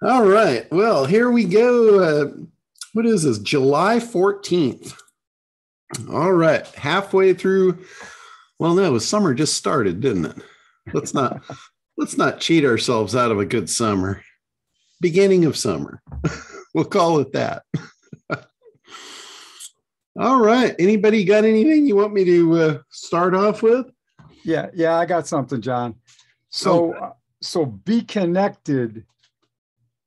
All right. Well, here we go. What is this? July 14th. All right. Halfway through. Well, no, summer just started, didn't it? Let's not let's not cheat ourselves out of a good summer. Beginning of summer. We'll call it that. All right. Anybody got anything you want me to start off with? Yeah, I got something, John. Oh, So be connected.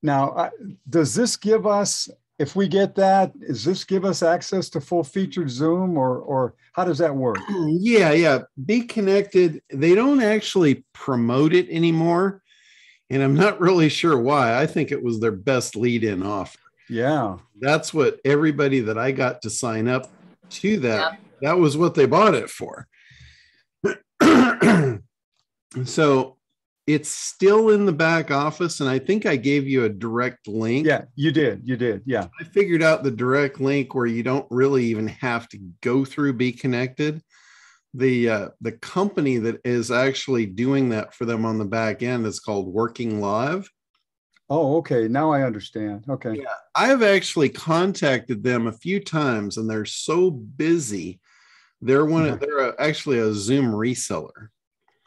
Now, does this give us, if we get that, does this give us access to full featured Zoom or how does that work? yeah. Be connected. They don't actually promote it anymore. And I'm not really sure why. I think it was their best lead in offer. Yeah. That's what everybody that I got to sign up to Yep. that was what they bought it for. So it's still in the back office. And I think I gave you a direct link. Yeah, you did. You did. Yeah. I figured out the direct link where you don't really even have to go through Be Connected. The company that is actually doing that for them on the back end is called Working Live. Oh, okay. Now I understand. Okay. Yeah, I've actually contacted them a few times, and they're so busy. Actually a Zoom reseller,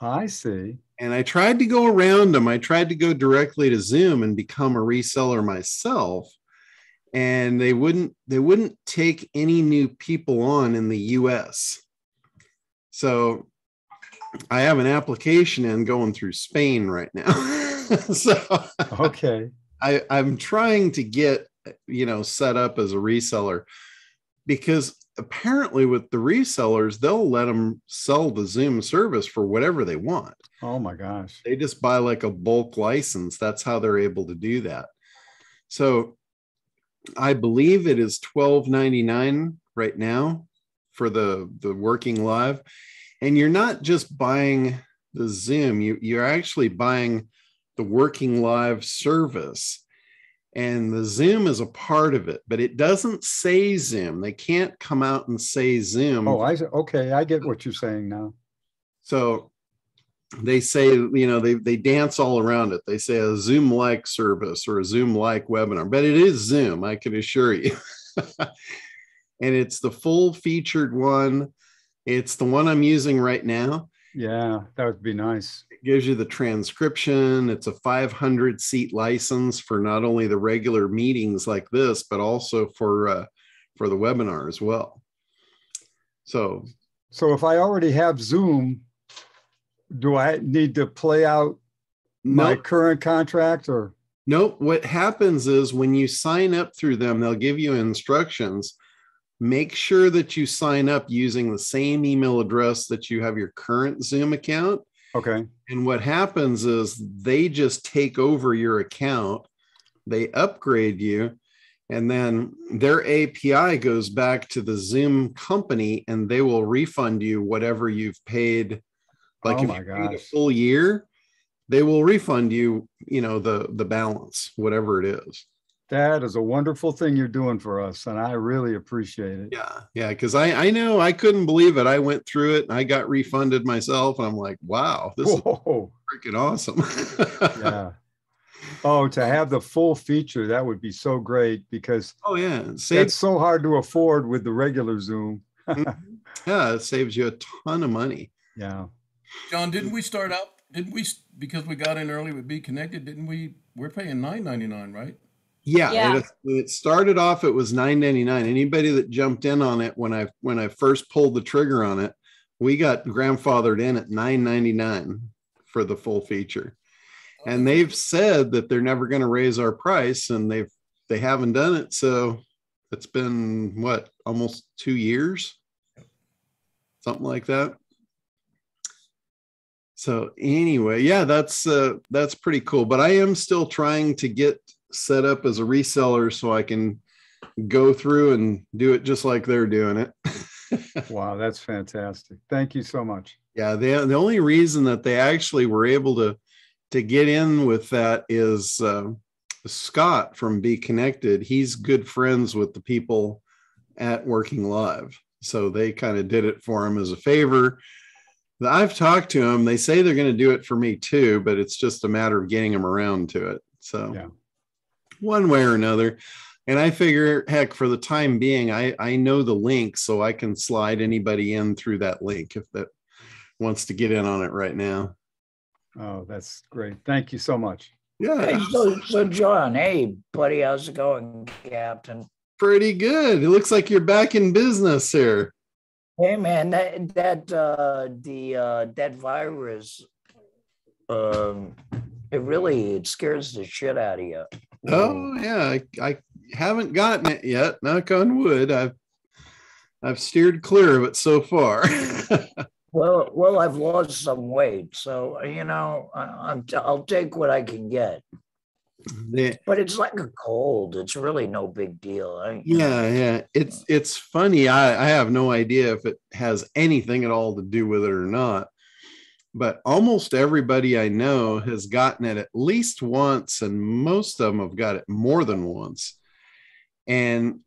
I see. and I tried to go around them. I tried to go directly to Zoom and become a reseller myself, and they wouldn't take any new people on in the U.S. So I have an application in going through Spain right now. So Okay. I'm trying to get, set up as a reseller, because apparently with the resellers, they'll let them sell the Zoom service for whatever they want. Oh my gosh. They just buy like a bulk license. That's how they're able to do that. So I believe it is $12.99 right now for the Working Live. And you're not just buying the Zoom, you're actually buying the Working Live service. And the Zoom is a part of it, but it doesn't say Zoom. They can't come out and say Zoom. Oh, okay. I get what you're saying now. So they say, they dance all around it. They say a Zoom-like service or a Zoom-like webinar, but it is Zoom, I can assure you. And it's the full featured one. It's the one I'm using right now. Yeah, that would be nice. It gives you the transcription. It's a 500 seat license for not only the regular meetings like this, but also for the webinar as well. So if I already have Zoom, do I need to play out my current contract or? Nope. What happens is when you sign up through them, they'll give you instructions. Make sure that you sign up using the same email address that you have your current Zoom account. Okay. And what happens is they just take over your account, they upgrade you, and then their API goes back to the Zoom company and they will refund you whatever you've paid. Like if you paid a full year, they will refund you, the balance, whatever it is. That is a wonderful thing you're doing for us, and I really appreciate it. Yeah, because I know I couldn't believe it. I went through it and I got refunded myself, and I'm like, wow, this is freaking awesome. Yeah. Oh, to have the full feature, that would be so great because it's so hard to afford with the regular Zoom. Yeah, it saves you a ton of money. Yeah. John, because we got in early with Be Connected, we're paying $9.99, right? Yeah. It started off, it was $9.99. Anybody that jumped in on it when I first pulled the trigger on it, we got grandfathered in at $9.99 for the full feature. And they've said that they're never going to raise our price, and they haven't done it. So it's been almost 2 years, something like that. So anyway, yeah, that's pretty cool. But I am still trying to get set up as a reseller so I can go through and do it just like they're doing it. Wow, that's fantastic. Thank you so much. Yeah, the only reason that they actually were able to get in with that is Scott from Be Connected. He's good friends with the people at Working Live. So they kind of did it for him as a favor. I've talked to them. They say they're going to do it for me too, but it's just a matter of getting them around to it. So yeah. one way or another. And I figure, heck, for the time being, I know the link, so I can slide anybody in through that link if that wants to get in on it right now. Oh, that's great. Thank you so much. Yeah, Hey, so John, hey, buddy, how's it going, Captain? pretty good. It looks like you're back in business here. Hey, man, that virus, it scares the shit out of you. Oh yeah, I haven't gotten it yet. Knock on wood. I've steered clear of it so far. Well, I've lost some weight, so I'll take what I can get. But it's like a cold. It's really no big deal. Yeah. It's funny. I have no idea if it has anything at all to do with it or not. But almost everybody I know has gotten it at least once, and most of them have got it more than once. And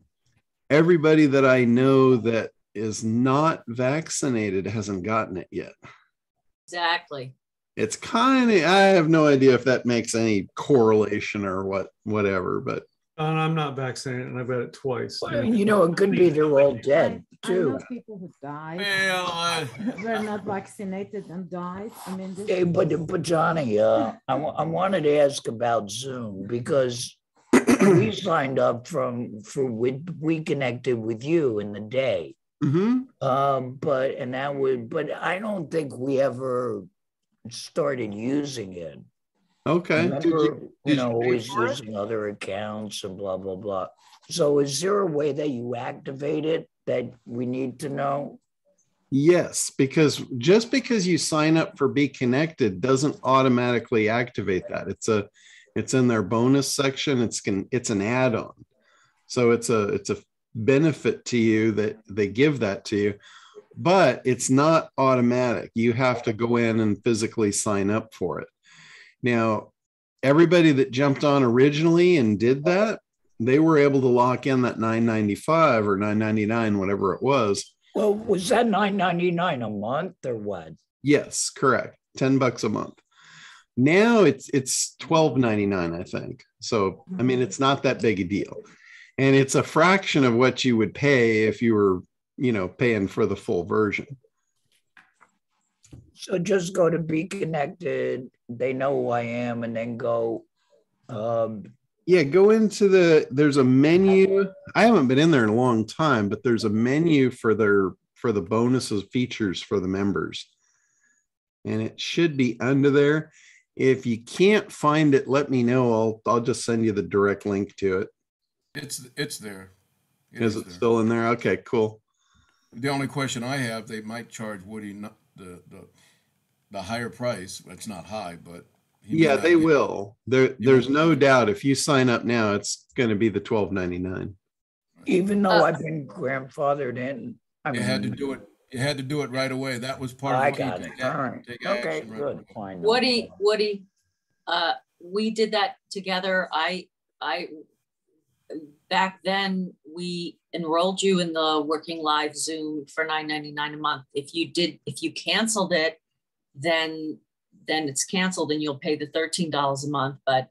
everybody that I know that is not vaccinated hasn't gotten it yet. Exactly. It's kind of, I have no idea if that makes any correlation or whatever, but. And I'm not vaccinated, and I've got it twice. Well, it could be they're all dead I too. know people who died, Well, were not vaccinated and died. I mean, this Hey, but Johnny, I wanted to ask about Zoom because we signed up we connected with you in the day. Mm-hmm. But I don't think we ever started using it. Okay. Remember, did you always pay for it? using other accounts and blah, blah, blah. So is there a way that you activate it that we need to know? Yes, because just because you sign up for Be Connected doesn't automatically activate that. It's in their bonus section. It's an add-on. So it's a benefit to you that they give that to you, but it's not automatic. You have to go in and physically sign up for it. Now, everybody that jumped on originally and did that, they were able to lock in that $9.95 or $9.99, whatever it was. Well, was that $9.99 a month or what? Yes, correct. $10 a month. Now it's $12.99, I think. So, I mean, it's not that big a deal. And it's a fraction of what you would pay if you were, paying for the full version. So just go to Be Connected. They know who I am, and then go. Yeah, go into there's a menu. I haven't been in there in a long time, but there's a menu for the bonuses features for the members. And it should be under there. If you can't find it, let me know. I'll just send you the direct link to it. it's there. Is it still in there? Okay, cool. The only question I have, they might charge Woody the higher price. It's not high, but he may Yeah, not they get- will. There's no doubt. If you sign up now, it's going to be the $12.99. Even though I've been grandfathered in, You had to do it. You had to do it right away. That was part of I the got key. it. All right. Take Okay, action right good. away. Fine. Woody, we did that together. I back then we enrolled you in the Working Live Zoom for $9.99 a month. If you canceled it, then it's canceled and you'll pay the $13 a month. But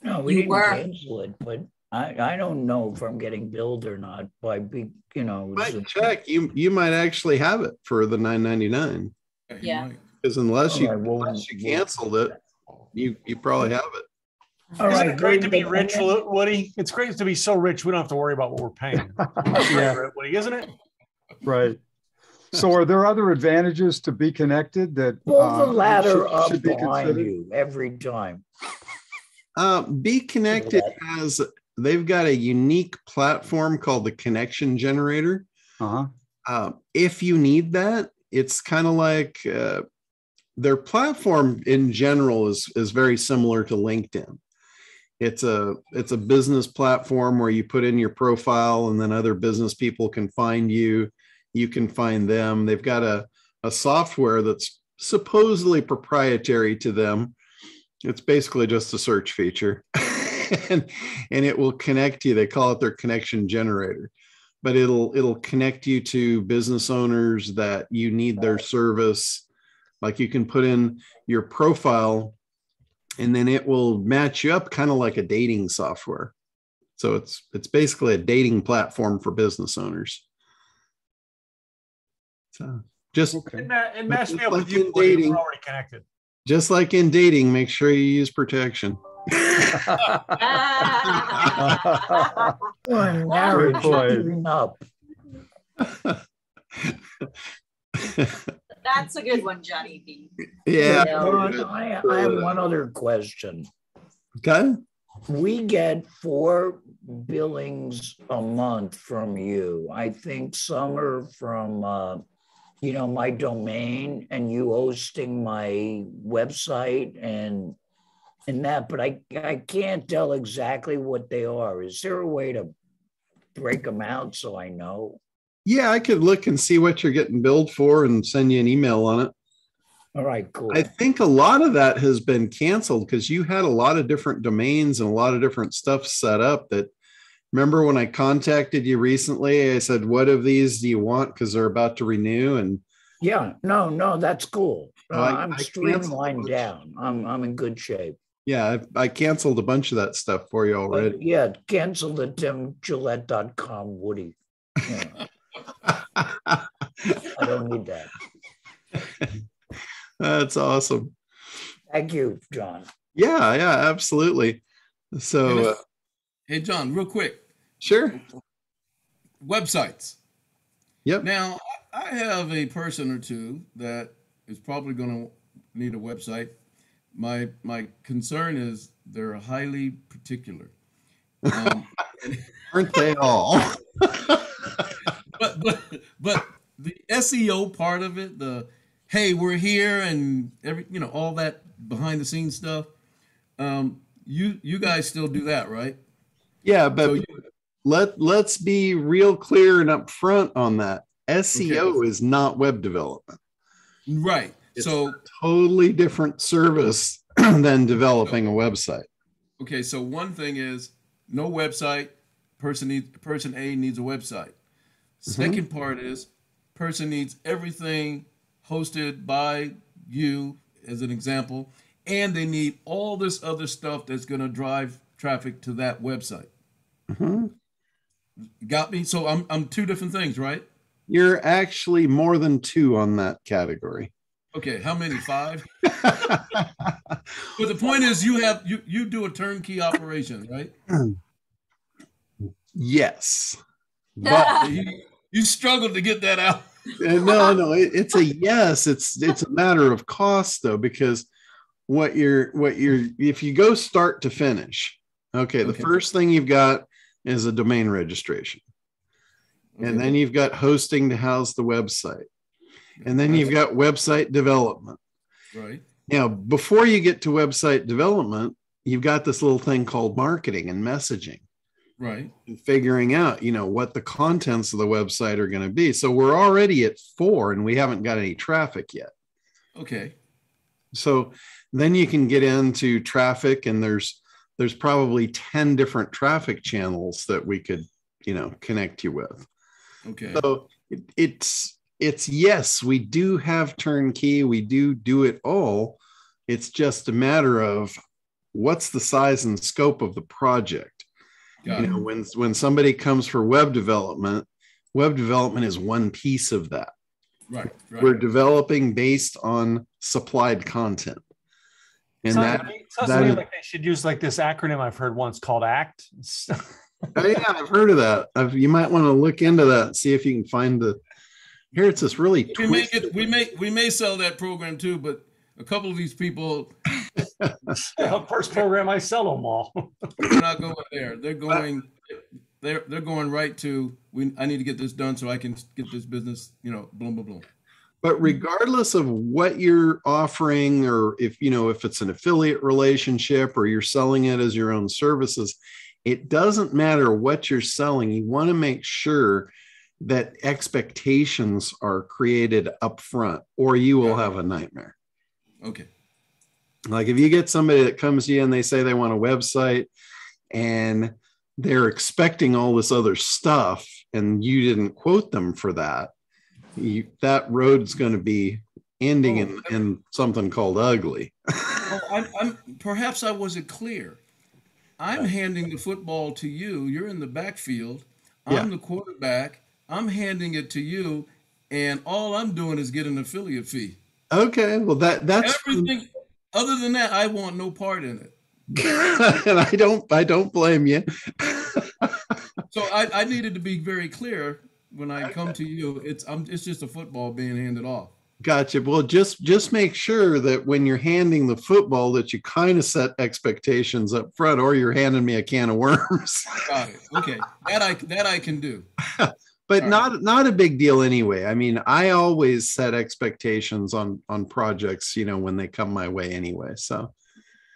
No, we You didn't were- cancel it, but I don't know if I'm getting billed or not by big, Might check. You might actually have it for the $9.99. You Yeah. might. Because unless you All right, well, canceled it, you probably have it. All Isn't right, it great to be but- rich, Woody? It's great to be so rich we don't have to worry about what we're paying. Yeah, Woody, isn't it? right. So are there other advantages to Be Connected that? Pull the ladder up should be behind considered? you every time. Be Connected they've got a unique platform called the Connection Generator. Uh-huh. If you need that, it's kind of like their platform in general is very similar to LinkedIn. It's a business platform where you put in your profile and then other business people can find you. You can find them. They've got a software that's supposedly proprietary to them. It's basically just a search feature and it will connect you. They call it their Connection Generator, but it'll connect you to business owners that you need their service. Like you can put in your profile and then it will match you up kind of like a dating software. So it's basically a dating platform for business owners. So just Okay. And match me up like with you. in Woody. dating. We're already connected. just like in dating, make sure you use protection. Or marriage played. giving up. That's a good one, Johnny B. Yeah. Ron, I have one other question. Okay. We get 4 billings a month from you. I think some are from, my domain and you hosting my website and that, but I can't tell exactly what they are. Is there a way to break them out so I know? Yeah, I could look and see what you're getting billed for and send you an email on it. All right, cool. I think a lot of that has been canceled because you had a lot of different domains and a lot of different stuff set up that, remember when I contacted you recently, I said, what of these do you want? Because they're about to renew. And yeah, no, that's cool. I'm I streamlined down. I'm in good shape. yeah, I canceled a bunch of that stuff for you already. Yeah, cancel the timgillette.com Woody. Yeah, I don't need that. That's awesome. Thank you, John. Yeah, absolutely. So, Hey, John, real quick, sure. websites. Yep. Now, I have a person or two that is probably going to need a website. My concern is they're highly particular. Aren't they all? but the SEO part of it, the hey, we're here and all that behind the scenes stuff. You guys still do that, right? Yeah, but let's be real clear and upfront on that. SEO is not web development. Right. It's so a totally different service than developing a website. Okay, so one thing is no website. Person A needs a website. Second part is person needs everything hosted by you, as an example, and they need all this other stuff that's going to drive traffic to that website. Got me? So I'm 2 different things, right? You're actually more than 2 on that category. Okay, how many? 5? But the point is, you do a turnkey operation, right? Yes, but you struggled to get that out. no, it's a yes. It's a matter of cost though, because if you go start to finish, the first thing you've got is a domain registration, and then you've got hosting to house the website, and then you've got website development. Right. Now, before you get to website development, you've got this little thing called marketing and messaging. Right. And figuring out, what the contents of the website are going to be. So we're already at 4 and we haven't got any traffic yet. Okay. So then you can get into traffic, and there's probably 10 different traffic channels that we could, connect you with. Okay. So it's yes, we do have turnkey. We do it all. It's just a matter of what's the size and scope of the project. When somebody comes for web development is one piece of that. Right. We're developing based on supplied content. And sounds to me like they should use like this acronym I've heard once called ACT. Yeah, I've heard of that. You might want to look into that and see if you can find here it's this really we may sell that program too, but a couple of these people first program I sell them all. They're not going there. They're going right to I need to get this done so I can get this business, boom, boom, boom. But regardless of what you're offering, or if it's an affiliate relationship or you're selling it as your own services, it doesn't matter what you're selling. You want to make sure that expectations are created up front, or you will have a nightmare. Okay. Like if you get somebody that comes to you and they say they want a website and they're expecting all this other stuff and you didn't quote them for that, that road's going to be ending Oh. in something called ugly. I'm perhaps I wasn't clear. I'm handing the football to you. You're in the backfield. Yeah. I'm the quarterback. I'm handing it to you, and all I'm doing is get an affiliate fee. Okay. Well, that's Everything other than that, I want no part in it. and I don't blame you. So I needed to be very clear when I come to you. It's just a football being handed off. Gotcha. Well, just make sure that when you're handing the football that you kind of set expectations up front, or you're handing me a can of worms. Got it. Okay, that I can do. But All not a big deal anyway. I mean, I always set expectations on projects, when they come my way anyway. So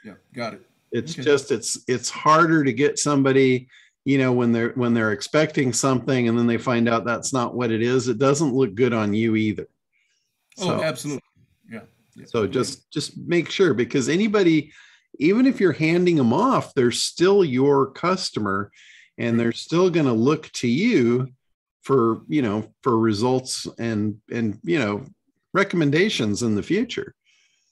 Yeah, got it. it's Okay. just it's harder to get somebody, when they're expecting something and then they find out that's not what it is. It doesn't look good on you either. Oh, absolutely. Yeah. So just make sure, because anybody, even if you're handing them off, they're still your customer, and they're still going to look to you for results and recommendations in the future.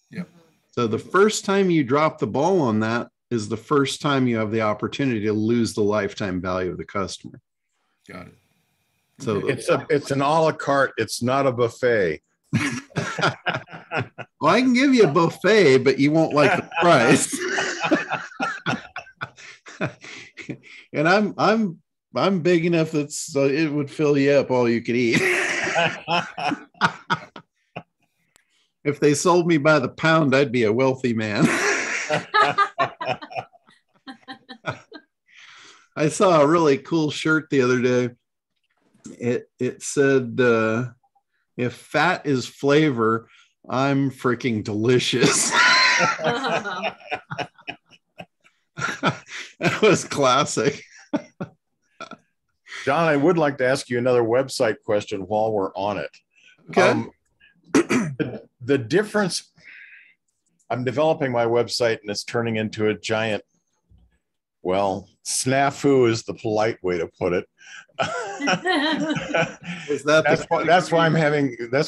Yeah. So the first time you drop the ball on that is the first time you have the opportunity to lose the lifetime value of the customer. Got it. So It's an a la carte. It's not a buffet. well, I can give you a buffet, but you won't like the price. And I'm big enough that it would fill you up all you could eat. If they sold me by the pound, I'd be a wealthy man. I saw a really cool shirt the other day. It said, if fat is flavor, I'm freaking delicious. That was classic. John, I would like to ask you another website question while we're on it. Okay. The difference, I'm developing my website and it's turning into a giant, well, snafu is the polite way to put it. Is that that's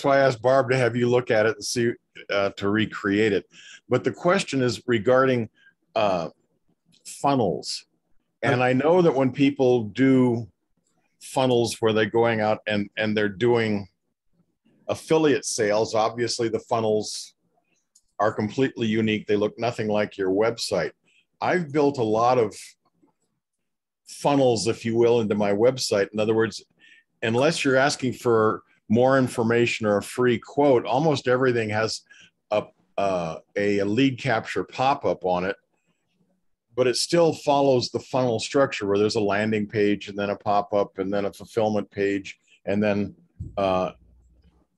why I asked Barb to have you look at it and see to recreate it. But the question is regarding funnels. And I know that when people do funnels where they're going out and they're doing affiliate sales, obviously the funnels are completely unique. They look nothing like your website. I've built a lot of funnels, if you will, into my website. In other words, unless you're asking for more information or a free quote, almost everything has a lead capture pop-up on it, but it still follows the funnel structure where there's a landing page and then a pop-up and then a fulfillment page and then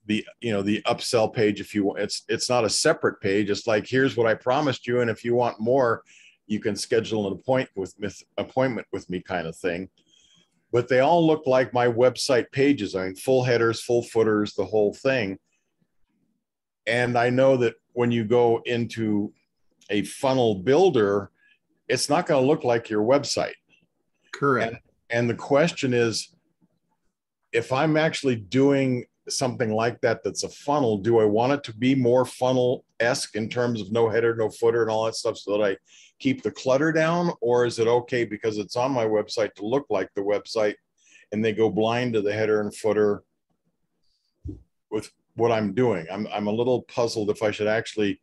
the upsell page. If you want, it's not a separate page. It's like, here's what I promised you, and if you want more, you can schedule an appointment with me, kind of thing. But they all look like my website pages. I mean, full headers, full footers, the whole thing. And I know that when you go into a funnel builder, it's not going to look like your website. correct? And the question is, if I'm actually doing something like that that's a funnel, do I want it to be more funnel-esque in terms of no header, no footer, and all that stuff so that I keep the clutter down? Or is it okay because it's on my website to look like the website and they go blind to the header and footer with what I'm doing? I'm a little puzzled if I should actually,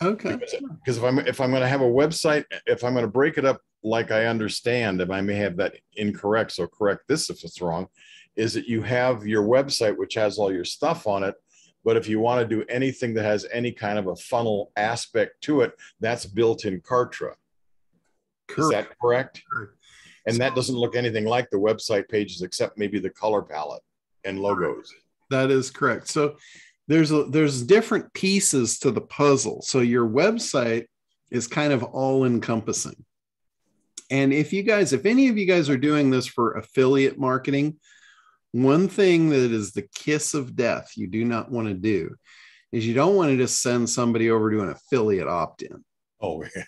Okay. because if I'm going to have a website, if I'm going to break it up like I understand, and I may have that incorrect, so correct this if it's wrong, is that you have your website, which has all your stuff on it. But if you want to do anything that has any kind of a funnel aspect to it, that's built in Kartra. Is that correct? Correct. And that doesn't look anything like the website pages, except maybe the color palette and logos. That is correct. So there's different pieces to the puzzle. So your website is kind of all encompassing. And if any of you guys are doing this for affiliate marketing, one thing that is the kiss of death you do not want to do is you don't want to just send somebody over to an affiliate opt-in. Oh, yeah.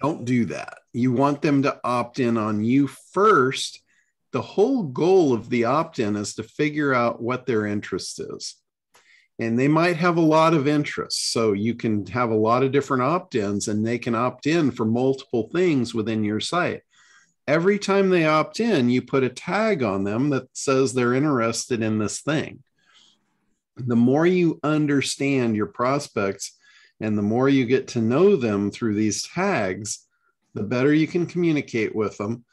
Don't do that. You want them to opt in on you first. The whole goal of the opt-in is to figure out what their interest is. and they might have a lot of interests. So you can have a lot of different opt-ins, and they can opt in for multiple things within your site. Every time they opt in, you put a tag on them that says they're interested in this thing. The more you understand your prospects and the more you get to know them through these tags, the better you can communicate with them,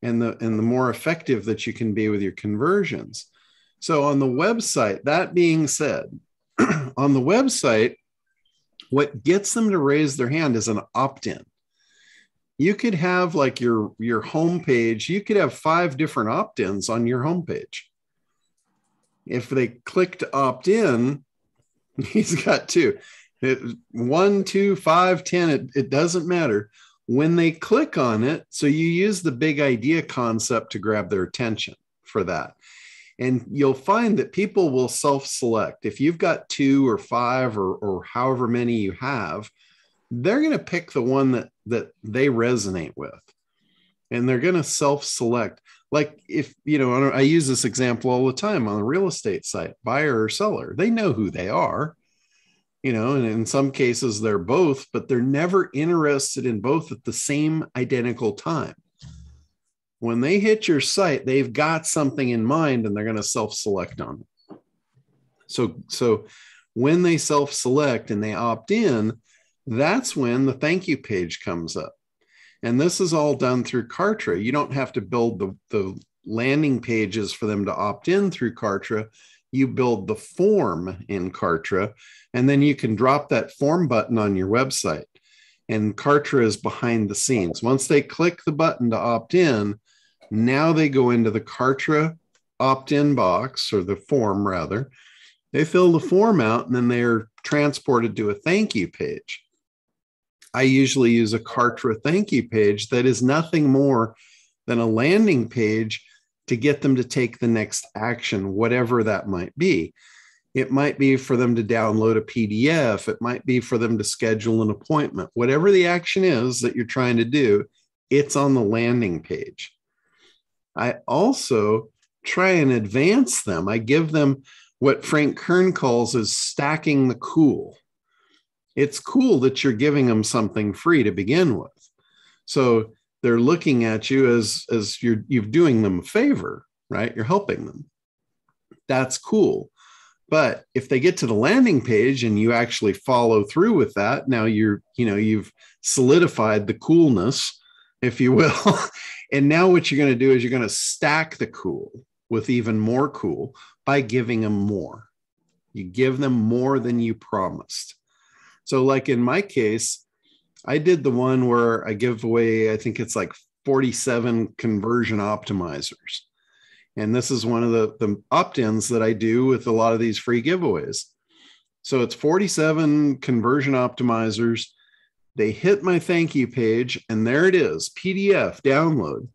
and the more effective that you can be with your conversions. So on the website, that being said, on the website, what gets them to raise their hand is an opt-in. You could have like your homepage, you could have 5 different opt-ins on your homepage. If they click to opt in, he's got 2. 1, 2, 5, 10, it doesn't matter. When they click on it, so you use the big idea concept to grab their attention for that. And you'll find that people will self-select. If you've got 2 or 5 or however many you have, they're going to pick the one that they resonate with. And they're going to self-select. Like if, I use this example all the time on a real estate site, buyer or seller, they know who they are, and in some cases they're both, but they're never interested in both at the same identical time. When they hit your site, they've got something in mind and they're going to self-select on it. So when they self-select and they opt in, that's when the thank you page comes up. And this is all done through Kartra. You don't have to build the landing pages for them to opt in through Kartra. You build the form in Kartra, and then you can drop that form button on your website. And Kartra is behind the scenes. Once they click the button to opt in, now they go into the Kartra opt-in box, or the form rather. They fill the form out, and then they're transported to a thank you page. I usually use a Kartra thank you page that is nothing more than a landing page to get them to take the next action, whatever that might be. It might be for them to download a PDF. It might be for them to schedule an appointment. Whatever the action is that you're trying to do, it's on the landing page. I also try and advance them. I give them what Frank Kern calls as stacking the cool. It's cool that you're giving them something free to begin with. So they're looking at you as you're doing them a favor, right? You're helping them. That's cool. But if they get to the landing page and you actually follow through with that, now you've solidified the coolness, if you will. And now what you're going to do is you're going to stack the cool with even more cool by giving them more. You give them more than you promised. So like in my case, I did the one where I give away, I think it's like 47 conversion optimizers. And this is one of the opt-ins that I do with a lot of these free giveaways. So it's 47 conversion optimizers. They hit my thank you page, and there it is, PDF download.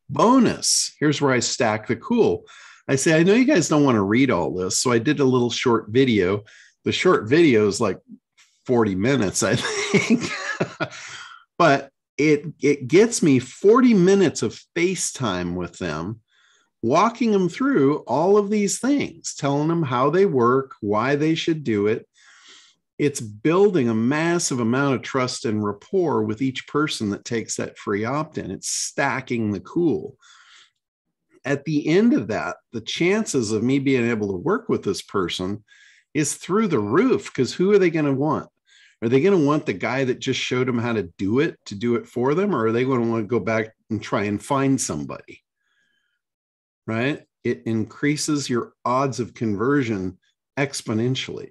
Bonus, here's where I stack the cool. I say, I know you guys don't want to read all this, so I did a little short video. The short video is like 40 minutes, I think. But it gets me 40 minutes of FaceTime with them, walking them through all of these things, telling them how they work, why they should do it. It's building a massive amount of trust and rapport with each person that takes that free opt-in. It's stacking the cool. At the end of that, the chances of me being able to work with this person is through the roof, because who are they going to want? Are they going to want the guy that just showed them how to do it for them? Or are they going to want to go back and try and find somebody? Right? It increases your odds of conversion exponentially.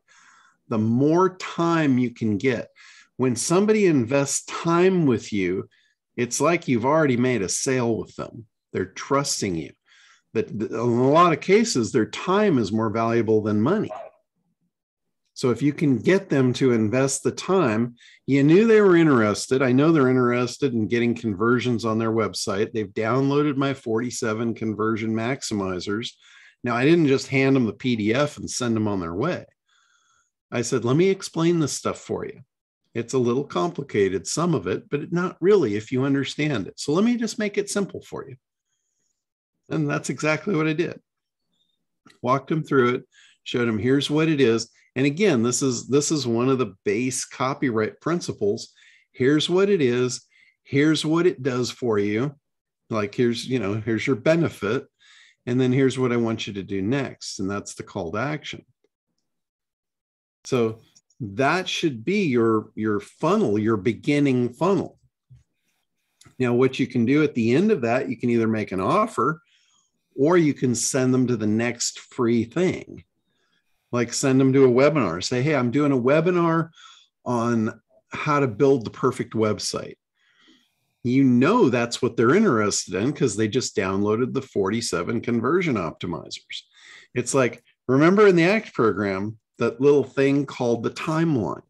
The more time you can get. When somebody invests time with you, it's like you've already made a sale with them. They're trusting you. But in a lot of cases, their time is more valuable than money. So if you can get them to invest the time, you knew they were interested. I know they're interested in getting conversions on their website. They've downloaded my 47 conversion maximizers. Now, I didn't just hand them the PDF and send them on their way. I said, let me explain this stuff for you. It's a little complicated, some of it, but not really if you understand it. So let me just make it simple for you. And that's exactly what I did. Walked them through it, showed them here's what it is. And again, this is one of the base copyright principles. Here's what it is. Here's what it does for you. Like here's your benefit. And then here's what I want you to do next. And that's the call to action. So that should be your funnel, your beginning funnel. Now, what you can do at the end of that, you can either make an offer or you can send them to the next free thing. Like send them to a webinar. Say, hey, I'm doing a webinar on how to build the perfect website. You know that's what they're interested in because they just downloaded the 47 conversion optimizers. It's like, remember in the ACT program, that little thing called the timeline.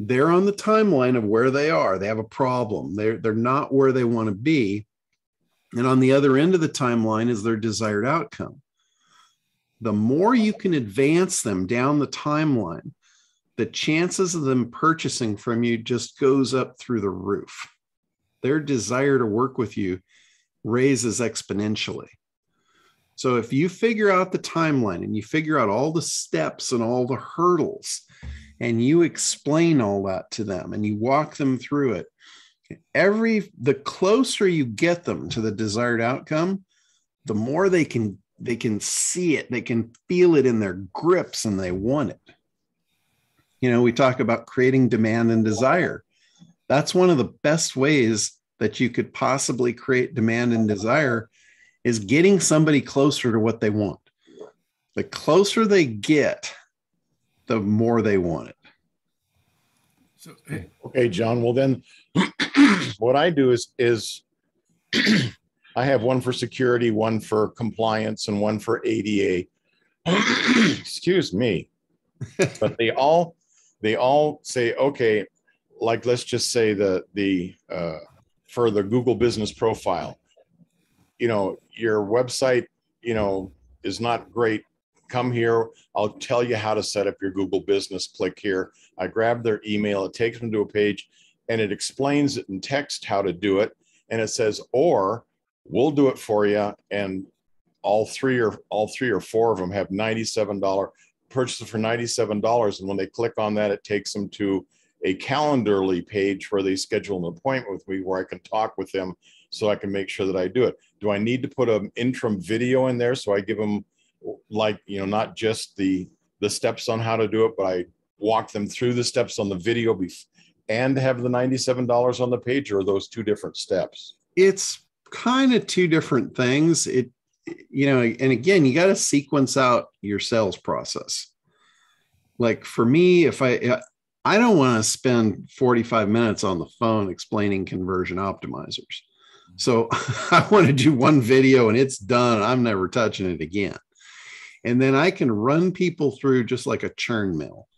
They're on the timeline of where they are. They have a problem. They're not where they want to be. And on the other end of the timeline is their desired outcome. The more you can advance them down the timeline, the chances of them purchasing from you just goes up through the roof. Their desire to work with you raises exponentially. So if you figure out the timeline and you figure out all the steps and all the hurdles, and you explain all that to them and you walk them through it, the closer you get them to the desired outcome, the more they can see it, they can feel it in their grips, and they want it. We talk about creating demand and desire. That's one of the best ways that you could possibly create demand and desire, is getting somebody closer to what they want. The closer they get, the more they want it. So, okay, John. Well, then what I do is I have one for security, one for compliance, and one for ADA. Excuse me. But they all say, okay, like let's just say for the Google Business Profile, your website, is not great. Come here. I'll tell you how to set up your Google Business. Click here. I grab their email. It takes them to a page and it explains it in text how to do it. And it says, or we'll do it for you. And all three or four of them have $97 purchase for $97. And when they click on that, it takes them to a Calendarly page where they schedule an appointment with me where I can talk with them so I can make sure that I do it. Do I need to put an interim video in there so I give them, not just the steps on how to do it, but I walk them through the steps on the video and have the $97 on the page, or are those two different steps? It's kind of two different things. And again, you got to sequence out your sales process. Like for me, if I don't want to spend 45 minutes on the phone explaining conversion optimizers. So I want to do one video and it's done. I'm never touching it again. And then I can run people through just like a churn mill,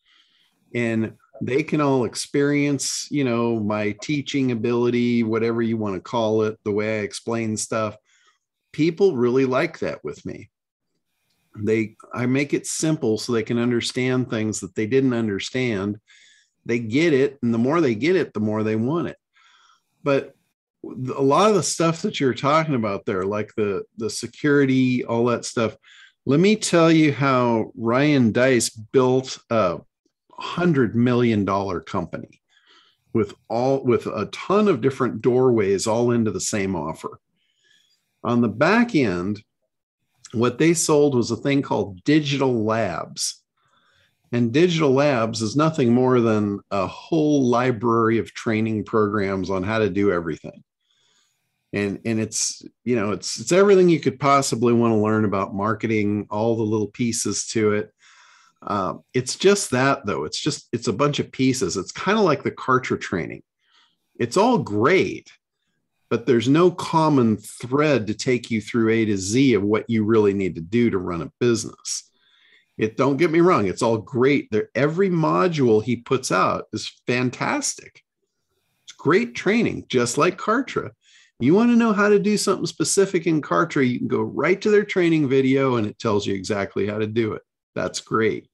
and they can all experience, my teaching ability, whatever you want to call it, the way I explain stuff. People really like that with me. I make it simple so they can understand things that they didn't understand. They get it. And the more they get it, the more they want it. But a lot of the stuff that you're talking about there, like the security, all that stuff, let me tell you how Ryan Deiss built a $100 million company with a ton of different doorways all into the same offer. On the back end, what they sold was a thing called Digital Labs. And Digital Labs is nothing more than a whole library of training programs on how to do everything. And it's, it's everything you could possibly want to learn about marketing, all the little pieces to it. It's just that though. It's a bunch of pieces. It's kind of like the Kartra training. It's all great, but there's no common thread to take you through A to Z of what you really need to do to run a business. Don't get me wrong. It's all great. Every module he puts out is fantastic. It's great training, just like Kartra. You want to know how to do something specific in Kartra, you can go right to their training video and it tells you exactly how to do it. That's great.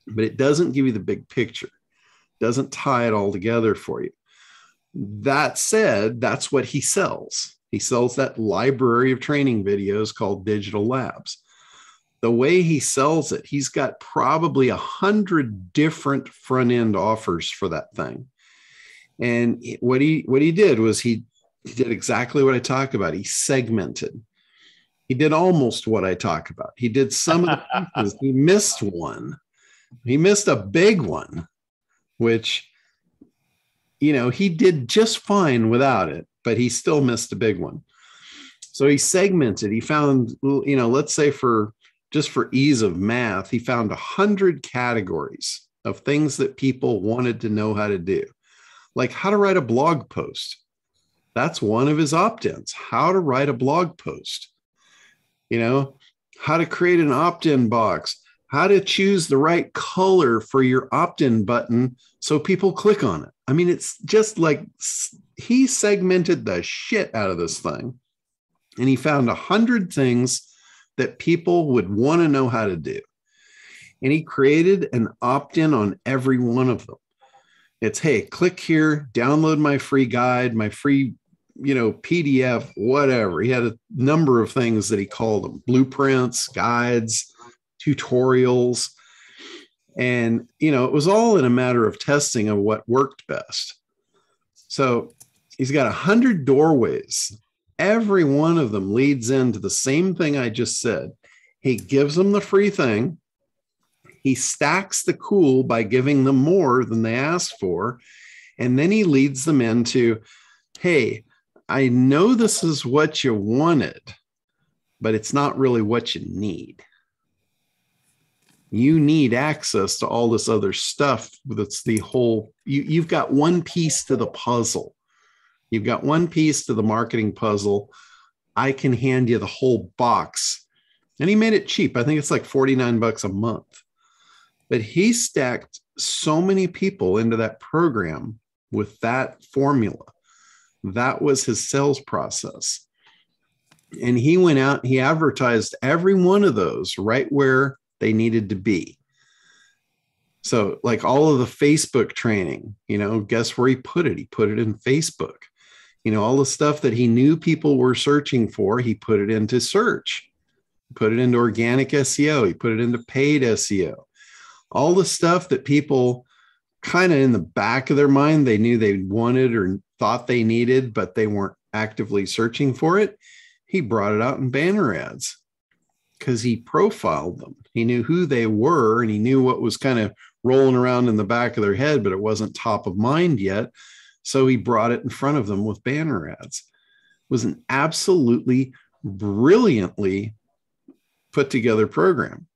But it doesn't give you the big picture. It doesn't tie it all together for you. That said, that's what he sells. He sells that library of training videos called Digital Labs. the way he sells it, he's got probably 100 different front end offers for that thing. And what he did was he did exactly what I talk about. He segmented. He did almost what I talk about. He did some of the pieces. He missed one. He missed a big one, which, you know, he did just fine without it, but he still missed a big one. So he segmented. He found, you know, let's say for ease of math, he found 100 categories of things that people wanted to know how to do, like how to write a blog post. That's one of his opt-ins, how to write a blog post, you know, how to create an opt-in box, how to choose the right color for your opt-in button so people click on it. I mean, it's just like he segmented the shit out of this thing, and he found 100 things that people would want to know how to do. And he created an opt-in on every one of them. It's, hey, click here, download my free guide, my free, you know, PDF, whatever. He had a number of things that he called them: blueprints, guides, tutorials. And, you know, it was all in a matter of testing of what worked best. So he's got 100 doorways. Every one of them leads into the same thing I just said. He gives them the free thing. He stacks the cool by giving them more than they asked for. And then he leads them into, hey, I know this is what you wanted, but it's not really what you need. You need access to all this other stuff. That's the whole, you've got one piece to the puzzle. You've got one piece to the marketing puzzle. I can hand you the whole box. And he made it cheap. I think it's like $49 a month. But he stacked so many people into that program with that formula. That was his sales process. And he went out, he advertised every one of those right where they needed to be. So like all of the Facebook training, you know, guess where he put it? He put it in Facebook. You know, all the stuff that he knew people were searching for, he put it into search, put it into organic SEO, he put it into paid SEO. All the stuff that people kind of in the back of their mind, they knew they wanted or thought they needed, but they weren't actively searching for it. He brought it out in banner ads because he profiled them. He knew who they were, and he knew what was kind of rolling around in the back of their head, but it wasn't top of mind yet. So he brought it in front of them with banner ads. It was an absolutely brilliantly put together program.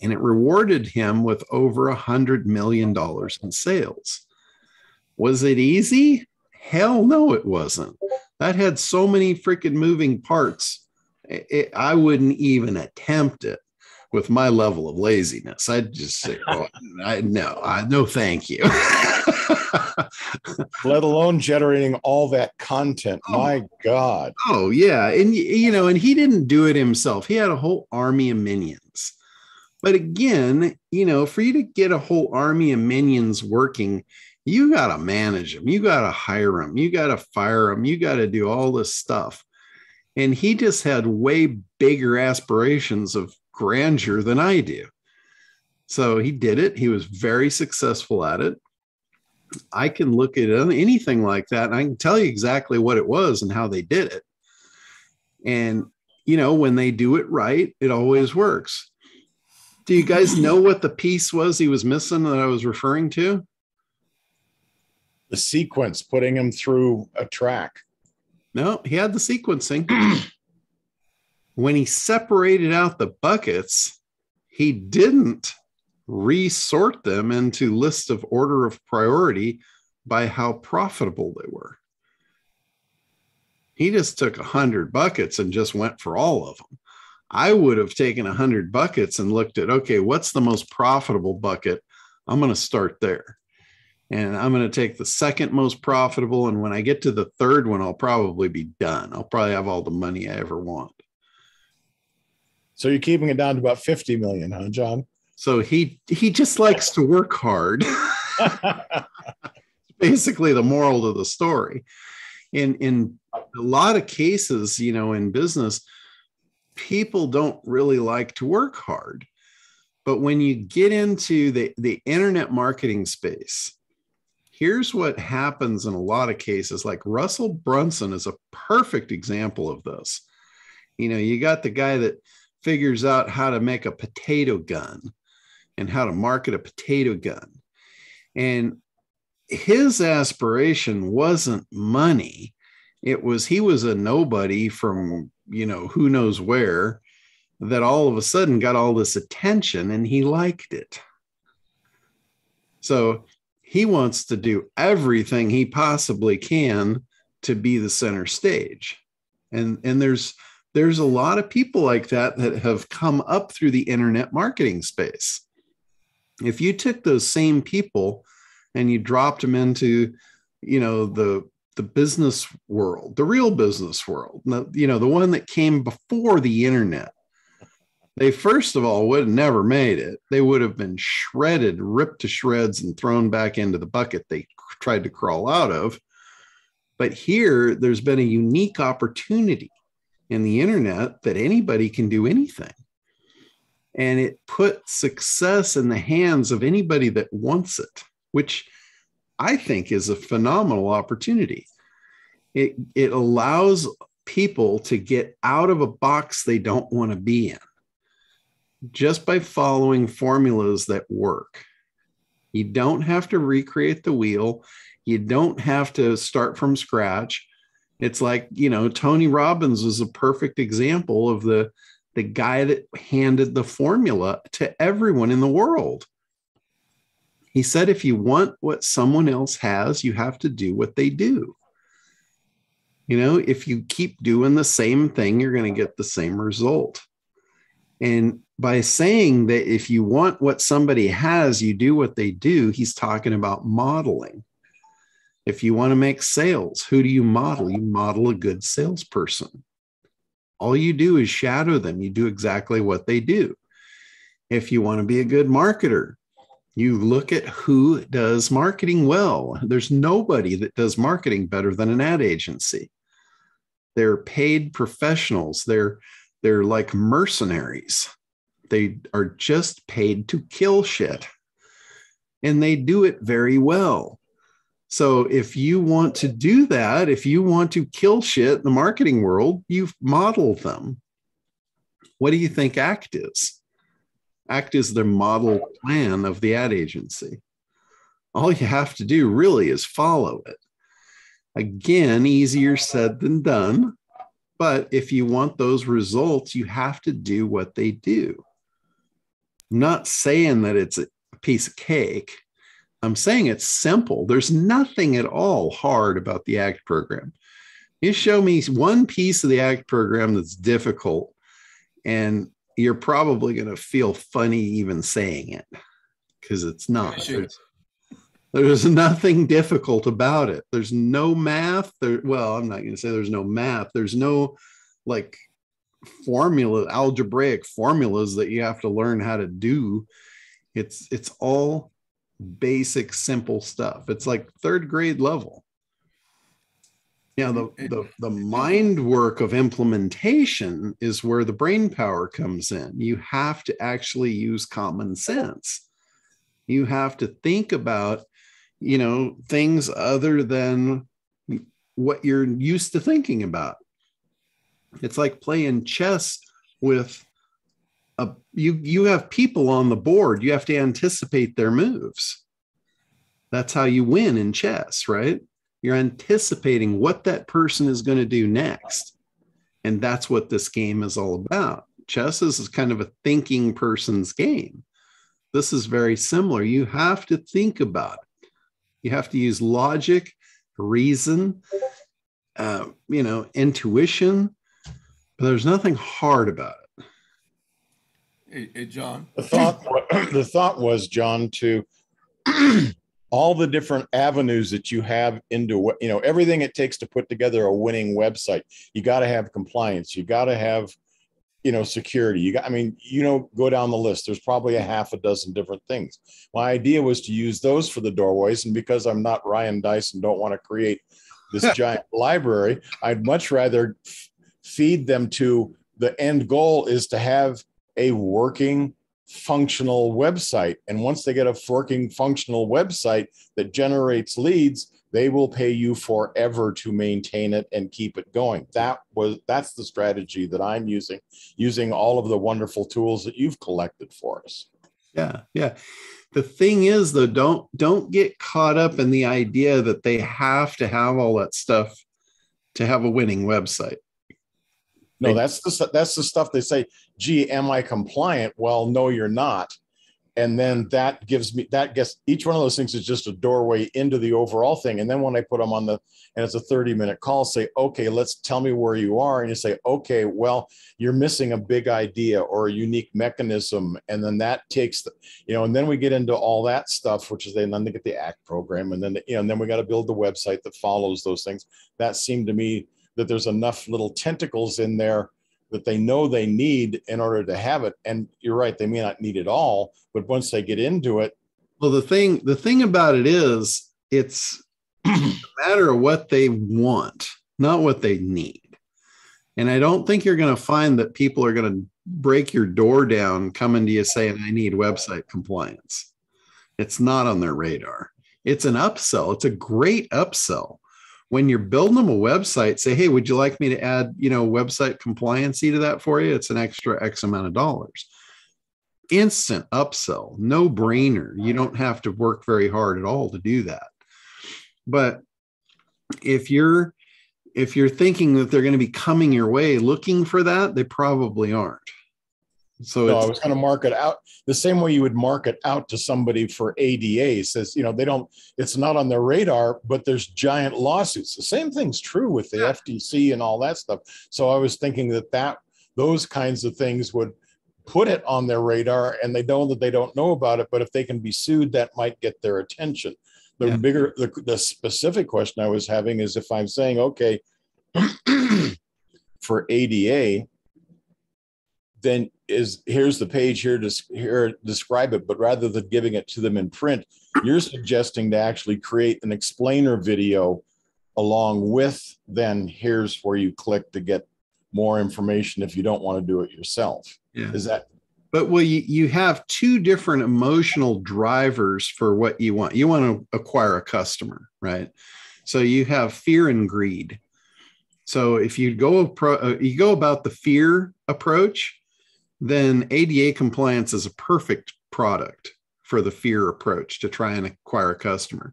And it rewarded him with over $100 million in sales. Was it easy? Hell no, it wasn't. That had so many freaking moving parts. I wouldn't even attempt it with my level of laziness. I'd just say, oh, no, thank you. Let alone generating all that content. Oh. My God. Oh, yeah. And, you know, and he didn't do it himself. He had a whole army of minions. But again, you know, for you to get a whole army of minions working, you got to manage them. You got to hire them. You got to fire them. You got to do all this stuff. And he just had way bigger aspirations of grandeur than I do. So he did it. He was very successful at it. I can look at anything like that and I can tell you exactly what it was and how they did it. And, you know, when they do it right, it always works. Do you guys know what the piece was he was missing that I was referring to? The sequence, putting him through a track. No, he had the sequencing. When he separated out the buckets, he didn't resort them into list of order of priority by how profitable they were. He just took 100 buckets and just went for all of them. I would have taken 100 buckets and looked at, okay, what's the most profitable bucket? I'm going to start there. And I'm going to take the second most profitable. And when I get to the third one, I'll probably be done. I'll probably have all the money I ever want. So you're keeping it down to about 50 million, huh, John? So he just likes to work hard. Basically the moral of the story. In a lot of cases, you know, in business, people don't really like to work hard. But when you get into the internet marketing space, here's what happens in a lot of cases. Like Russell Brunson is a perfect example of this. You know, you got the guy that figures out how to make a potato gun and how to market a potato gun. And his aspiration wasn't money. It was, he was a nobody from, you know, who knows where, that all of a sudden got all this attention and he liked it. So he wants to do everything he possibly can to be the center stage. And there's a lot of people like that that have come up through the internet marketing space. If you took those same people and you dropped them into, you know, the business world, the real business world, you know, the one that came before the internet, they first of all would have never made it. They would have been shredded, ripped to shreds, and thrown back into the bucket they tried to crawl out of. But here, there's been a unique opportunity in the internet that anybody can do anything. And it put success in the hands of anybody that wants it, which I think is a phenomenal opportunity. It allows people to get out of a box they don't want to be in just by following formulas that work. You don't have to recreate the wheel. You don't have to start from scratch. It's like, you know, Tony Robbins was a perfect example of the guy that handed the formula to everyone in the world. He said, if you want what someone else has, you have to do what they do. You know, if you keep doing the same thing, you're going to get the same result. And by saying that if you want what somebody has, you do what they do, he's talking about modeling. If you want to make sales, who do you model? You model a good salesperson. All you do is shadow them. You do exactly what they do. If you want to be a good marketer, you look at who does marketing well. There's nobody that does marketing better than an ad agency. They're paid professionals. They're like mercenaries. They are just paid to kill shit. And they do it very well. So if you want to do that, if you want to kill shit in the marketing world, you've modeled them. What do you think ACT is? ACT is the model plan of the ad agency. All you have to do really is follow it. Again, easier said than done. But if you want those results, you have to do what they do. I'm not saying that it's a piece of cake. I'm saying it's simple. There's nothing at all hard about the ACT program. You show me one piece of the ACT program that's difficult, and you're probably going to feel funny even saying it, because it's not. There's nothing difficult about it. There's no math. Well, I'm not going to say there's no math. There's no like algebraic formulas that you have to learn how to do. It's all basic, simple stuff. It's like third grade level. Yeah, the mind work of implementation is where the brain power comes in. You have to actually use common sense. You have to think about, you know, things other than what you're used to thinking about. It's like playing chess with you have people on the board. You have to anticipate their moves. That's how you win in chess, right? You're anticipating what that person is going to do next. And that's what this game is all about. Chess is kind of a thinking person's game. This is very similar. You have to think about it. You have to use logic, reason, intuition, but there's nothing hard about it. Hey, John. The thought was, John, to all the different avenues that you have into, you know, everything it takes to put together a winning website. You got to have compliance. You got to have, you know, security. Go down the list. There's probably a half a dozen different things. My idea was to use those for the doorways. And because I'm not Ryan Dice and don't want to create this giant library, I'd much rather feed them to the end goal is to have a working, functional website. And once they get a working, functional website that generates leads, they will pay you forever to maintain it and keep it going. That's the strategy that I'm using all of the wonderful tools that you've collected for us. Yeah, yeah. The thing is, though, don't get caught up in the idea that they have to have all that stuff to have a winning website. No, that's the stuff they say, gee, am I compliant? Well, no, you're not. And then that gets each one of those things is just a doorway into the overall thing. And then when I put them on and it's a 30-minute call, say, okay, tell me where you are. And you say, okay, well, you're missing a big idea or a unique mechanism. And then that takes and then we get into all that stuff, which is then they get the ACT program. And then, and then we got to build the website that follows those things. That seemed to me that there's enough little tentacles in there that they know they need in order to have it. And you're right, they may not need it all, but once they get into it. Well, the thing about it is it's a matter of what they want, not what they need. And I don't think you're going to find that people are going to break your door down coming to you saying, I need website compliance. It's not on their radar. It's an upsell. It's a great upsell. When you're building them a website, say, hey, would you like me to add, website compliancy to that for you? It's an extra X amount of dollars. Instant upsell, no brainer. You don't have to work very hard at all to do that. But if you're thinking that they're going to be coming your way looking for that, they probably aren't. So I was going to mark it out the same way you would mark it out to somebody for ADA. Says, it's not on their radar, but there's giant lawsuits. The same thing's true with the FTC and all that stuff. So I was thinking that those kinds of things would put it on their radar, and they know that they don't know about it. But if they can be sued, that might get their attention. The specific question I was having is if I'm saying, okay, for ADA, then here's the page here describe it, but rather than giving it to them in print, you're suggesting to actually create an explainer video along with then here's where you click to get more information if you don't want to do it yourself. Yeah. Is that? But you have two different emotional drivers for what you want. You want to acquire a customer, right? So you have fear and greed. So if you go about the fear approach, then ADA compliance is a perfect product for the fear approach to try and acquire a customer,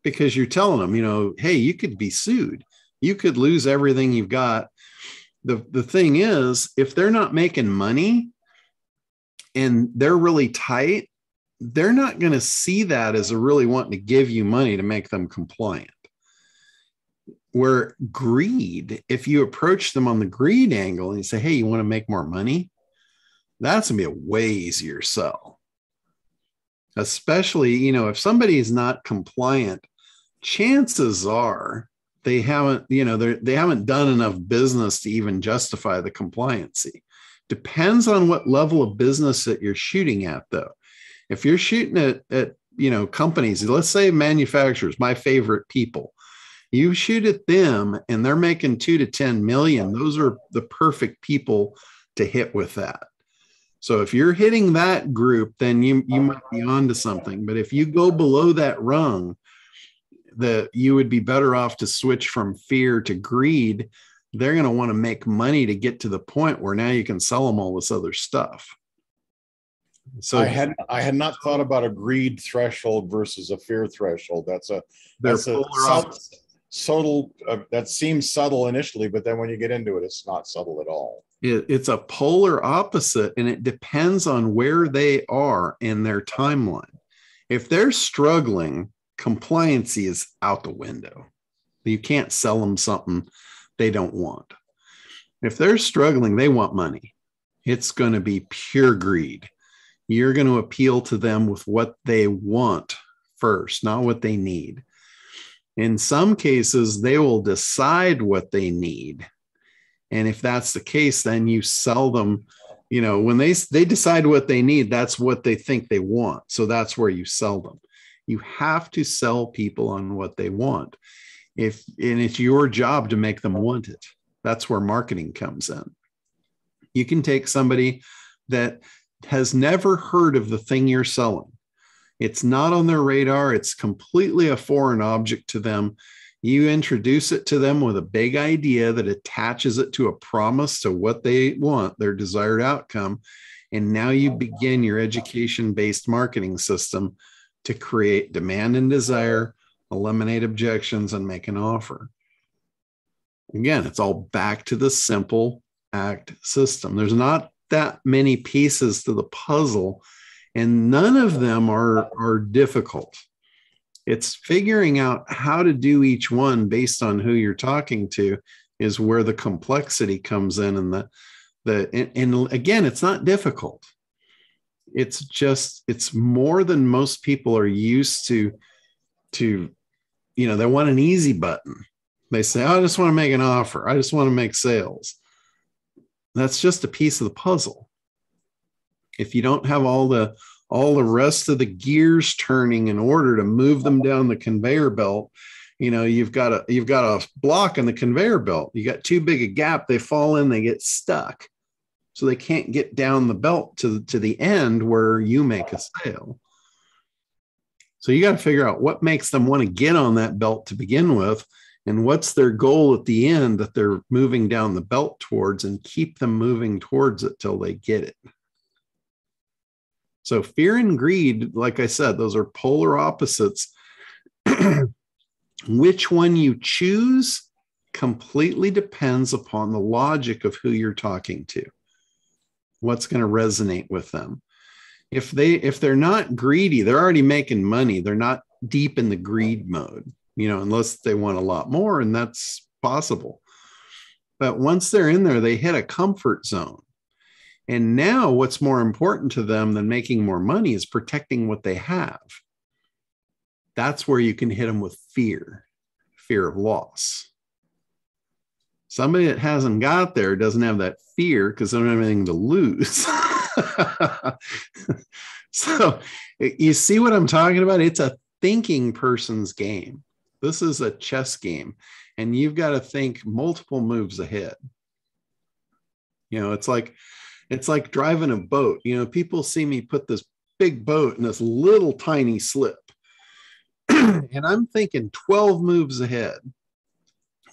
because you're telling them, hey, you could be sued. You could lose everything you've got. The thing is, if they're not making money and they're really tight, they're not going to see that as a really wanting to give you money to make them compliant. Where greed, if you approach them on the greed angle and you say, hey, you want to make more money? That's going to be a way easier sell. Especially, if somebody is not compliant, chances are they haven't, they haven't done enough business to even justify the compliancy. Depends on what level of business that you're shooting at, though. If you're shooting at companies, let's say manufacturers, my favorite people, you shoot at them and they're making 2 to 10 million. Those are the perfect people to hit with that. So if you're hitting that group, then you might be onto something. But if you go below that rung, you would be better off to switch from fear to greed. They're going to want to make money to get to the point where now you can sell them all this other stuff. So I had not thought about a greed threshold versus a fear threshold. That's a subtle. That seems subtle initially, but then when you get into it, it's not subtle at all. It's a polar opposite, and it depends on where they are in their timeline. If they're struggling, compliancy is out the window. You can't sell them something they don't want. If they're struggling, they want money. It's going to be pure greed. You're going to appeal to them with what they want first, not what they need. In some cases, they will decide what they need. And if that's the case, then you sell them, when they decide what they need, that's what they think they want. So that's where you sell them. You have to sell people on what they want. And it's your job to make them want it. That's where marketing comes in. You can take somebody that has never heard of the thing you're selling. It's not on their radar. It's completely a foreign object to them. You introduce it to them with a big idea that attaches it to a promise to what they want, their desired outcome. And now you begin your education-based marketing system to create demand and desire, eliminate objections, and make an offer. Again, it's all back to the simple ACT system. There's not that many pieces to the puzzle, and none of them are difficult. It's figuring out how to do each one based on who you're talking to is where the complexity comes in. And and again, it's not difficult. It's more than most people are used to, they want an easy button. They say, oh, I just want to make an offer. I just want to make sales. That's just a piece of the puzzle. If you don't have all the rest of the gears turning in order to move them down the conveyor belt, you've got a block in the conveyor belt. You got too big a gap, they fall in, they get stuck. So they can't get down the belt to the end where you make a sale. So you got to figure out what makes them want to get on that belt to begin with, and what's their goal at the end that they're moving down the belt towards, and keep them moving towards it till they get it. So fear and greed, like I said, those are polar opposites. Which one you choose completely depends upon the logic of who you're talking to. What's going to resonate with them. If they're not greedy, they're already making money. They're not deep in the greed mode, unless they want a lot more, and that's possible. But once they're in there, they hit a comfort zone. And now what's more important to them than making more money is protecting what they have. That's where you can hit them with fear of loss. Somebody that hasn't got there doesn't have that fear because they don't have anything to lose. So you see what I'm talking about? It's a thinking person's game. This is a chess game, and you've got to think multiple moves ahead. It's like driving a boat. People see me put this big boat in this little tiny slip, and I'm thinking 12 moves ahead.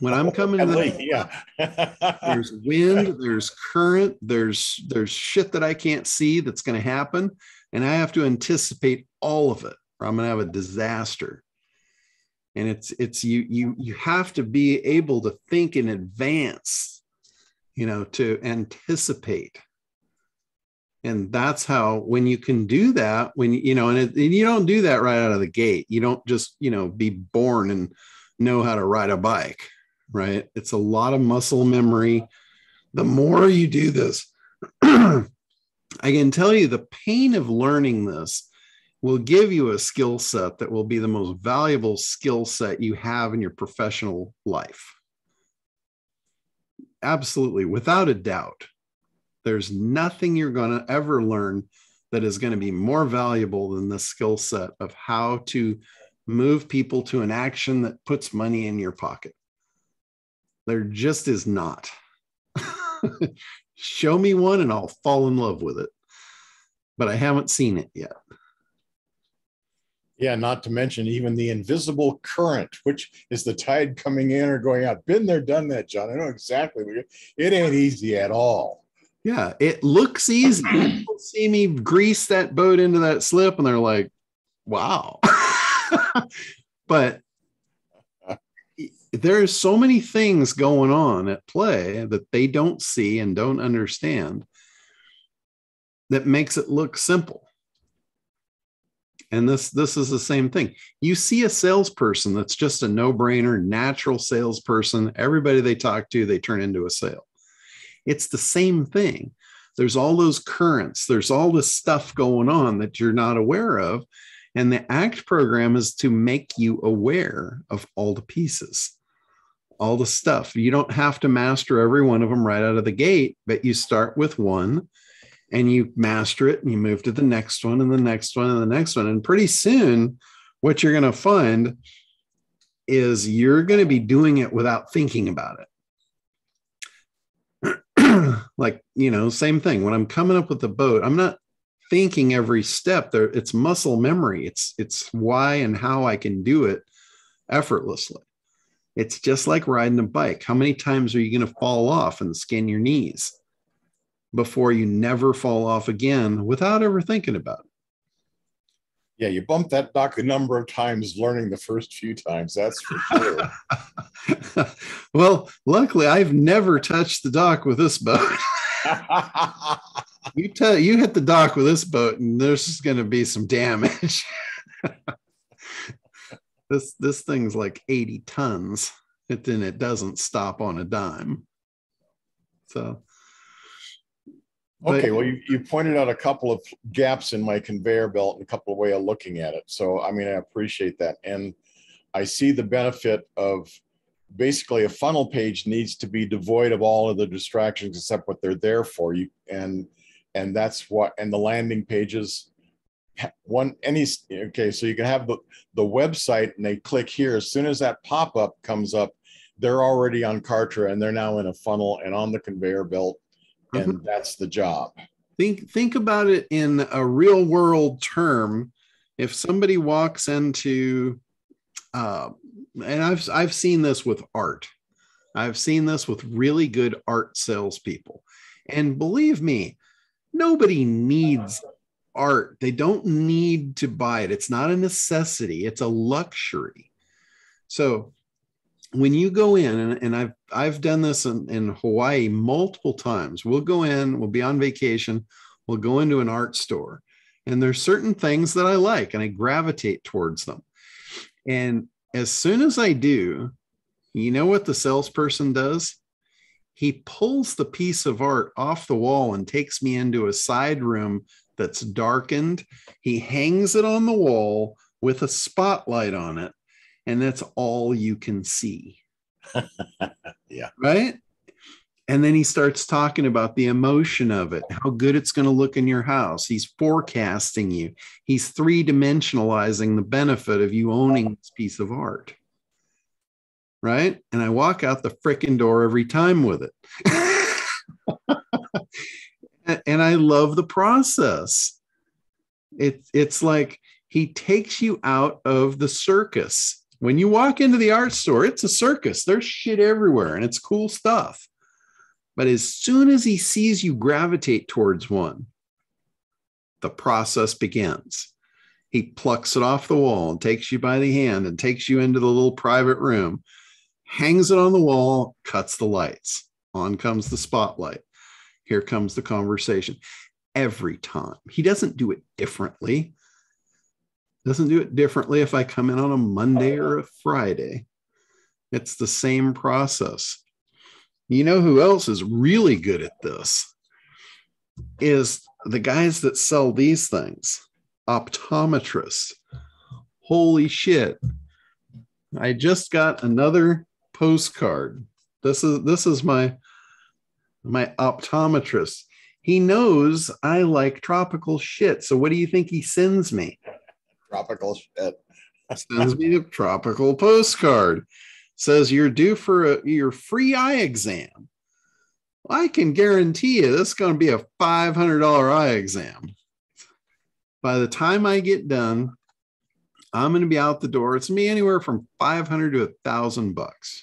When I'm coming to there's wind, there's current, there's shit that I can't see that's going to happen, and I have to anticipate all of it, or I'm going to have a disaster. And it's you have to be able to think in advance, to anticipate. And that's how, when you can do that, and you don't do that right out of the gate. You don't just, be born and know how to ride a bike, right? It's a lot of muscle memory. The more you do this, I can tell you the pain of learning this will give you a skill set that will be the most valuable skill set you have in your professional life. Absolutely, without a doubt. There's nothing you're going to ever learn that is going to be more valuable than the skill set of how to move people to an action that puts money in your pocket. There just is not. Show me one and I'll fall in love with it. But I haven't seen it yet. Yeah, not to mention even the invisible current, which is the tide coming in or going out. Been there, done that, John. I know exactly. It ain't easy at all. Yeah, it looks easy. People see me grease that boat into that slip and they're like, wow. But there's so many things going on at play that they don't see and don't understand that makes it look simple. And this is the same thing. You see a salesperson that's just a no-brainer, natural salesperson. Everybody they talk to, they turn into a sale. It's the same thing. There's all those currents. There's all this stuff going on that you're not aware of. And the ACT program is to make you aware of all the pieces, all the stuff. You don't have to master every one of them right out of the gate, but you start with one and you master it and you move to the next one and the next one and the next one. And pretty soon, what you're going to find is you're going to be doing it without thinking about it. like, same thing. When I'm coming up with the boat, I'm not thinking every step there. It's muscle memory. It's why and how I can do it effortlessly. It's just like riding a bike. How many times are you going to fall off and skin your knees before you never fall off again without ever thinking about it? Yeah, you bump that dock a number of times learning the first few times, that's for sure. Well, luckily, I've never touched the dock with this boat. You hit the dock with this boat, and there's going to be some damage. This thing's like 80 tons, and then it doesn't stop on a dime. So. Okay, well, you pointed out a couple of gaps in my conveyor belt and a couple of ways of looking at it. So, I mean, I appreciate that. And I see the benefit of basically a funnel page needs to be devoid of all of the distractions except what they're there for you. And that's what, and the landing pages, okay, so you can have the website and they click here. As soon as that pop-up comes up, they're already on Kartra and they're now in a funnel and on the conveyor belt. And that's the job. Think about it in a real world term. If somebody walks into, and I've seen this with art. I've seen this with really good art salespeople. And believe me, nobody needs art. They don't need to buy it. It's not a necessity. It's a luxury. So when you go in, and I've done this in Hawaii multiple times, we'll go in, we'll be on vacation, we'll go into an art store, and there's certain things that I like and I gravitate towards them. And as soon as I do, you know what the salesperson does? He pulls the piece of art off the wall and takes me into a side room that's darkened. He hangs it on the wall with a spotlight on it. And that's all you can see. Yeah. Right. And then he starts talking about the emotion of it, how good it's going to look in your house. He's forecasting you. He's three-dimensionalizing the benefit of you owning this piece of art. Right. And I walk out the frickin' door every time with it. And I love the process. It's like he takes you out of the circus. When you walk into the art store, it's a circus. There's shit everywhere and it's cool stuff. But as soon as he sees you gravitate towards one, the process begins. He plucks it off the wall and takes you by the hand and takes you into the little private room, hangs it on the wall, cuts the lights. On comes the spotlight. Here comes the conversation. Every time. He doesn't do it differently. Doesn't do it differently if I come in on a Monday or a Friday. It's the same process. You know who else is really good at this? Is the guys that sell these things, optometrists. Holy shit. I just got another postcard. This is my optometrist. He knows I like tropical shit. So what do you think he sends me? Tropical shit. Sends me a tropical postcard. Says you're due for your free eye exam. I can guarantee you this is going to be a $500 eye exam. By the time I get done, I'm going to be out the door. It's going to be anywhere from $500 to $1,000.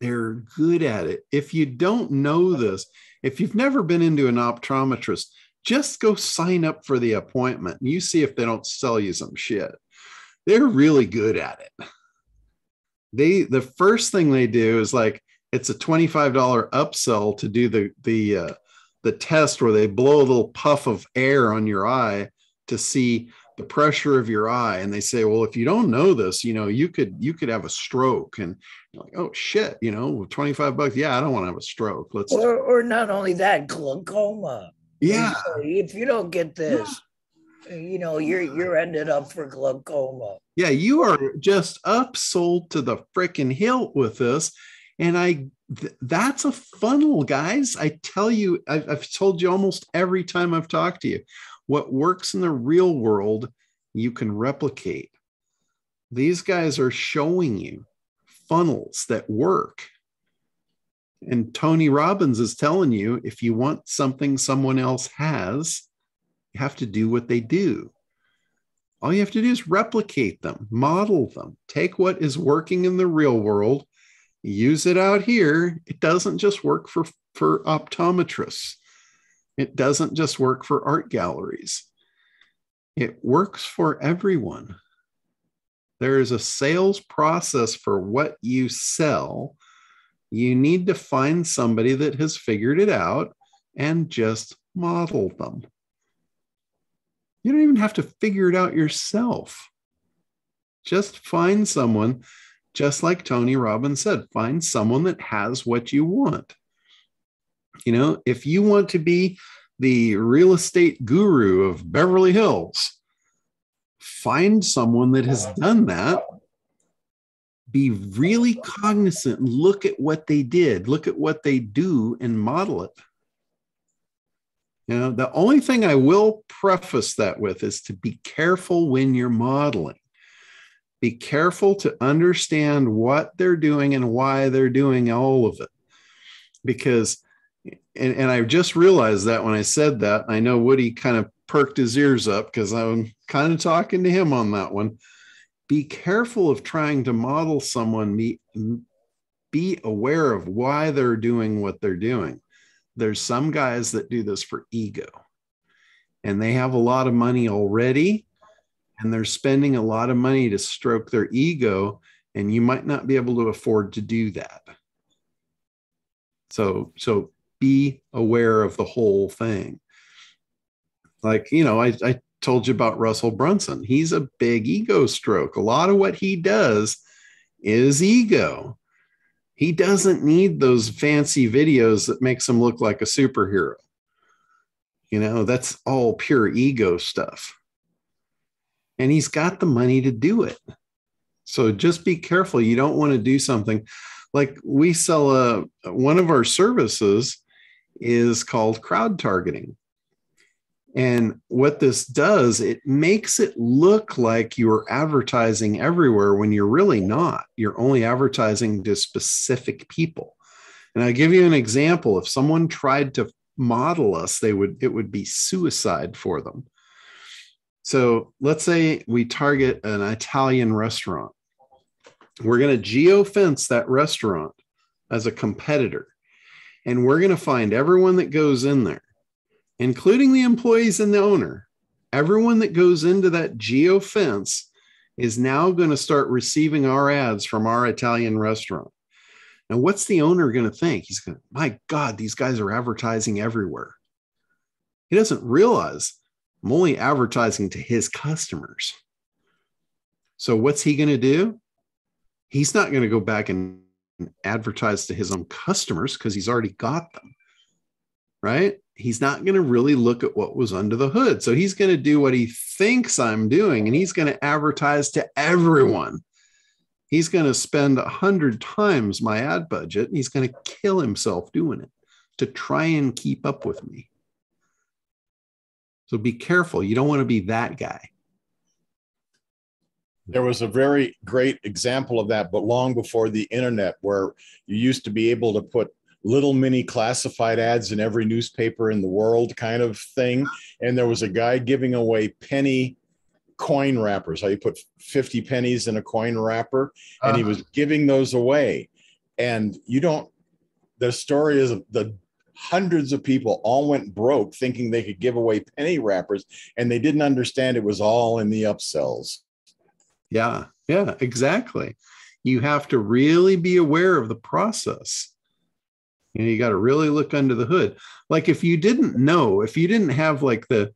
They're good at it. If you don't know this, if you've never been into an optometrist, just go sign up for the appointment and you see if they don't sell you some shit. They're really good at it. The first thing they do is like, it's a $25 upsell to do the test where they blow a little puff of air on your eye to see the pressure of your eye. And they say, well, if you don't know this, you could have a stroke. And you're like, oh shit, $25. Yeah, I don't want to have a stroke. Or not only that, glaucoma. Yeah. If you don't get this, you're ended up for glaucoma. Yeah, you are just upsold to the freaking hilt with this. And that's a funnel, guys. I tell you, I've told you almost every time I've talked to you, what works in the real world, you can replicate. These guys are showing you funnels that work. And Tony Robbins is telling you, if you want something someone else has, you have to do what they do. All you have to do is replicate them, model them, take what is working in the real world, use it out here. It doesn't just work for optometrists. It doesn't just work for art galleries. It works for everyone. There is a sales process for what you sell. You need to find somebody that has figured it out and just model them. You don't even have to figure it out yourself. Just find someone, just like Tony Robbins said, find someone that has what you want. You know, if you want to be the real estate guru of Beverly Hills, find someone that has done that. Be really cognizant, look at what they did, look at what they do, and model it. You know, the only thing I will preface that with is to be careful when you're modeling. Be careful to understand what they're doing and why they're doing all of it. Because, and I just realized that when I said that, I know Woody kind of perked his ears up because I'm kind of talking to him on that one. Be careful of trying to model someone. Be aware of why they're doing what they're doing. There's some guys that do this for ego, and they have a lot of money already, and they're spending a lot of money to stroke their ego, and you might not be able to afford to do that. So be aware of the whole thing. Like, you know, I told you about Russell Brunson. He's a big ego stroke. A lot of what he does is ego. He doesn't need those fancy videos that makes him look like a superhero. You know, that's all pure ego stuff. And he's got the money to do it. So just be careful. You don't want to do something like we sell one of our services is called crowd targeting. And what this does, it makes it look like you're advertising everywhere when you're really not. You're only advertising to specific people. And I'll give you an example. If someone tried to model us, it would be suicide for them. So let's say we target an Italian restaurant. We're going to geofence that restaurant as a competitor. And we're going to find everyone that goes in there, including the employees and the owner. Everyone that goes into that geofence is now going to start receiving our ads from our Italian restaurant. Now, what's the owner going to think? He's going, my God, these guys are advertising everywhere. He doesn't realize I'm only advertising to his customers. So what's he going to do? He's not going to go back and advertise to his own customers because he's already got them, right? He's not going to really look at what was under the hood. So he's going to do what he thinks I'm doing, and he's going to advertise to everyone. He's going to spend 100 times my ad budget, and he's going to kill himself doing it to try and keep up with me. So be careful. You don't want to be that guy. There was a very great example of that, but long before the internet, where you used to be able to put little mini classified ads in every newspaper in the world kind of thing. And there was a guy giving away penny coin wrappers. How you put 50 pennies in a coin wrapper, and he was giving those away. And the story is the hundreds of people all went broke thinking they could give away penny wrappers, and they didn't understand it was all in the upsells. Yeah, exactly. You have to really be aware of the process. You got to really look under the hood. Like if you didn't have like the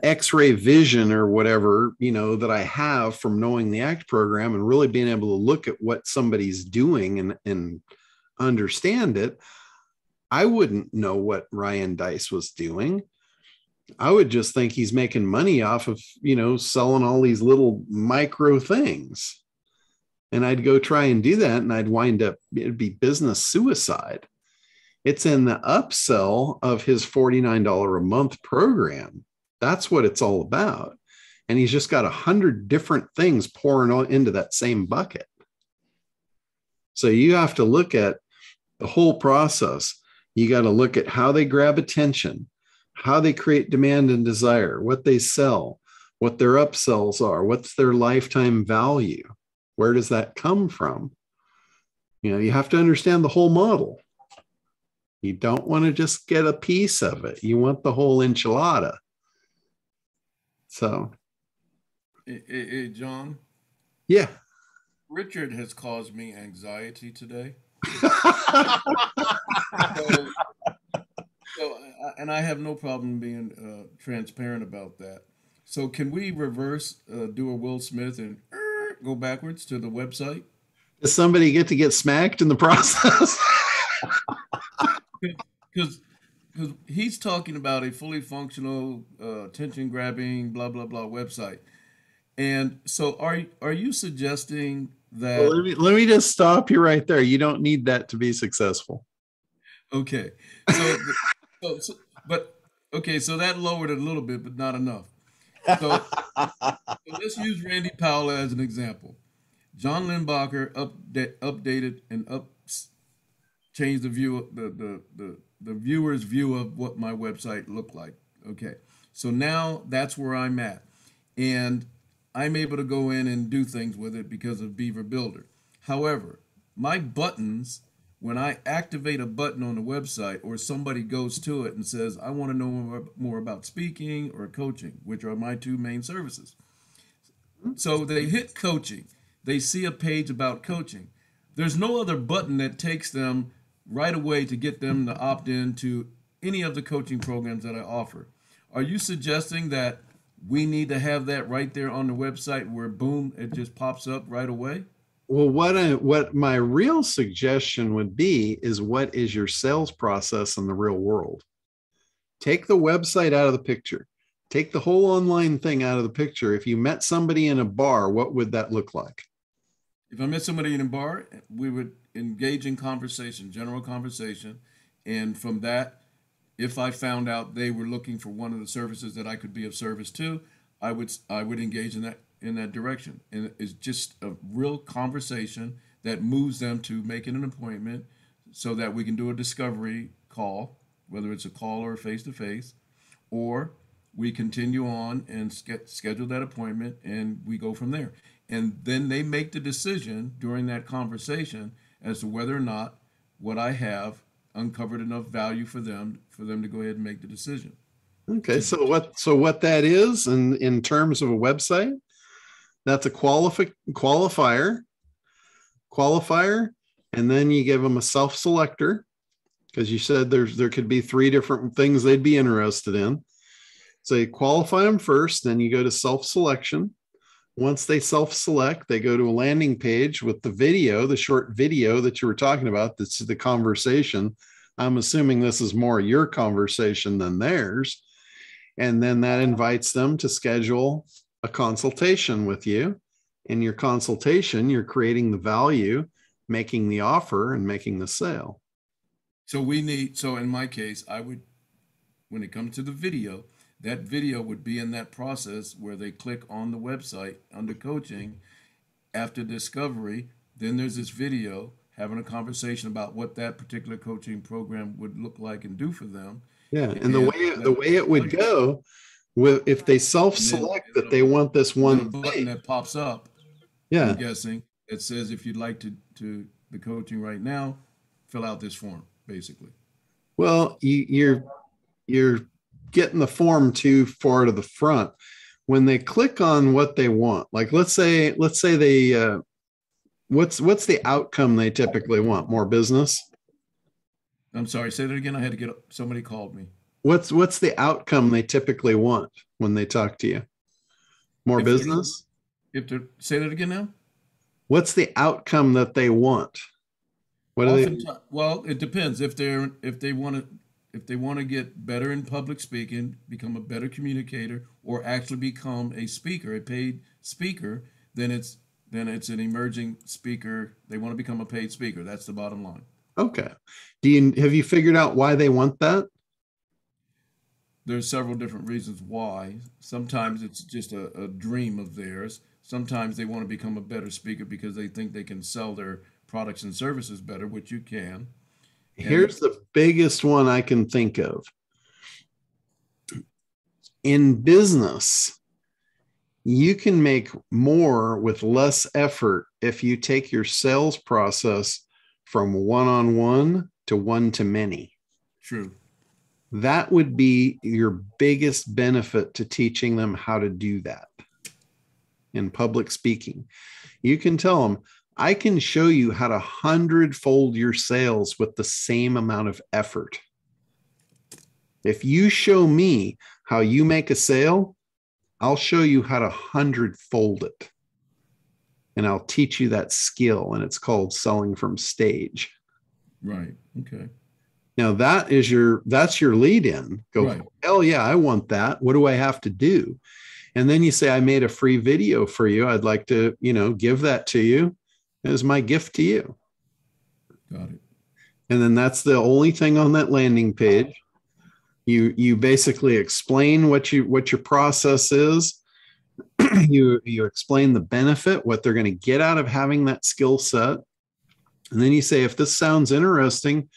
X-ray vision or whatever, that I have from knowing the ACT program and really being able to look at what somebody's doing and understand it, I wouldn't know what Ryan Deiss was doing. I would just think he's making money off of, selling all these little micro things. And I'd go try and do that, and I'd wind up, it'd be business suicide. It's in the upsell of his $49 a month program. That's what it's all about. And he's just got 100 different things pouring into that same bucket. So you have to look at the whole process. You got to look at how they grab attention, how they create demand and desire, what they sell, what their upsells are, what's their lifetime value. Where does that come from? You have to understand the whole model. You don't want to just get a piece of it. You want the whole enchilada. So. Hey, John. Yeah. Richard has caused me anxiety today. And I have no problem being transparent about that. So can we reverse, do a Will Smith and go backwards to the website? Does somebody get to get smacked in the process? Because he's talking about a fully functional, attention grabbing, blah, blah, blah website. And so are you suggesting that? Well, let me just stop you right there. You don't need that to be successful. Okay. So that lowered it a little bit, but not enough. So let's use Randy Powell as an example. John Lindbacher updated and changed the view, the viewer's view of what my website looked like. Okay. So now that's where I'm at. And I'm able to go in and do things with it because of Beaver Builder. However, my buttons, when I activate a button on the website or somebody goes to it and says, I want to know more about speaking or coaching, which are my two main services. So they hit coaching. They see a page about coaching. There's no other button that takes them right away to get them to opt in to any of the coaching programs that I offer. Are you suggesting that we need to have that right there on the website where, boom, it just pops up right away? Well, what my real suggestion would be is, what is your sales process in the real world? Take the website out of the picture. Take the whole online thing out of the picture. If you met somebody in a bar, what would that look like? If I met somebody in a bar, we would engage in conversation, general conversation. And from that, if I found out they were looking for one of the services that I could be of service to, I would engage in that direction. And it's just a real conversation that moves them to making an appointment so that we can do a discovery call, whether it's a call or a face-to-face, or we continue on and schedule that appointment and we go from there. And then they make the decision during that conversation as to whether or not what I have uncovered enough value for them to go ahead and make the decision. Okay, so what that is in terms of a website, that's a qualifier, and then you give them a self-selector, because you said there could be 3 different things they'd be interested in. So you qualify them first, then you go to self-selection. Once they self-select, they go to a landing page with the video, the short video that you were talking about. That's the conversation. I'm assuming this is more your conversation than theirs. And then that invites them to schedule a consultation with you. In your consultation, you're creating the value, making the offer, and making the sale. So in my case, when it comes to the video, that video would be in that process where they click on the website under coaching. After discovery, then there's this video having a conversation about what that particular coaching program would look like and do for them. Yeah, and the way it would go, if they self-select that they want this one button that pops up, yeah, I'm guessing, it says if you'd like to the coaching right now, fill out this form, basically. Well, you're getting the form too far to the front. When they click on what they want, like let's say they what's the outcome they typically want? More business? I'm sorry, say that again. I had to get up. Somebody called me. What's the outcome they typically want when they talk to you? More business? Say that again now. What's the outcome that they want? What do they? Well, it depends. If they want to get better in public speaking, become a better communicator, or actually become a speaker, a paid speaker, then it's an emerging speaker. They want to become a paid speaker. That's the bottom line. Okay. Have you figured out why they want that? There's several different reasons why. Sometimes it's just a dream of theirs. Sometimes they want to become a better speaker because they think they can sell their products and services better, which you can. Here's the biggest one I can think of. In business, you can make more with less effort if you take your sales process from one-on-one to one-to-many. True. That would be your biggest benefit to teaching them how to do that in public speaking. You can tell them, I can show you how to 100-fold your sales with the same amount of effort. If you show me how you make a sale, I'll show you how to 100-fold it. And I'll teach you that skill. And it's called selling from stage. Right. Okay. Now that's your lead in. Go, right. Hell yeah, I want that. What do I have to do? And then you say, I made a free video for you. I'd like to, give that to you as my gift to you. Got it. And then that's the only thing on that landing page. You basically explain what your process is. you explain the benefit, what they're going to get out of having that skill set. And then you say, if this sounds interesting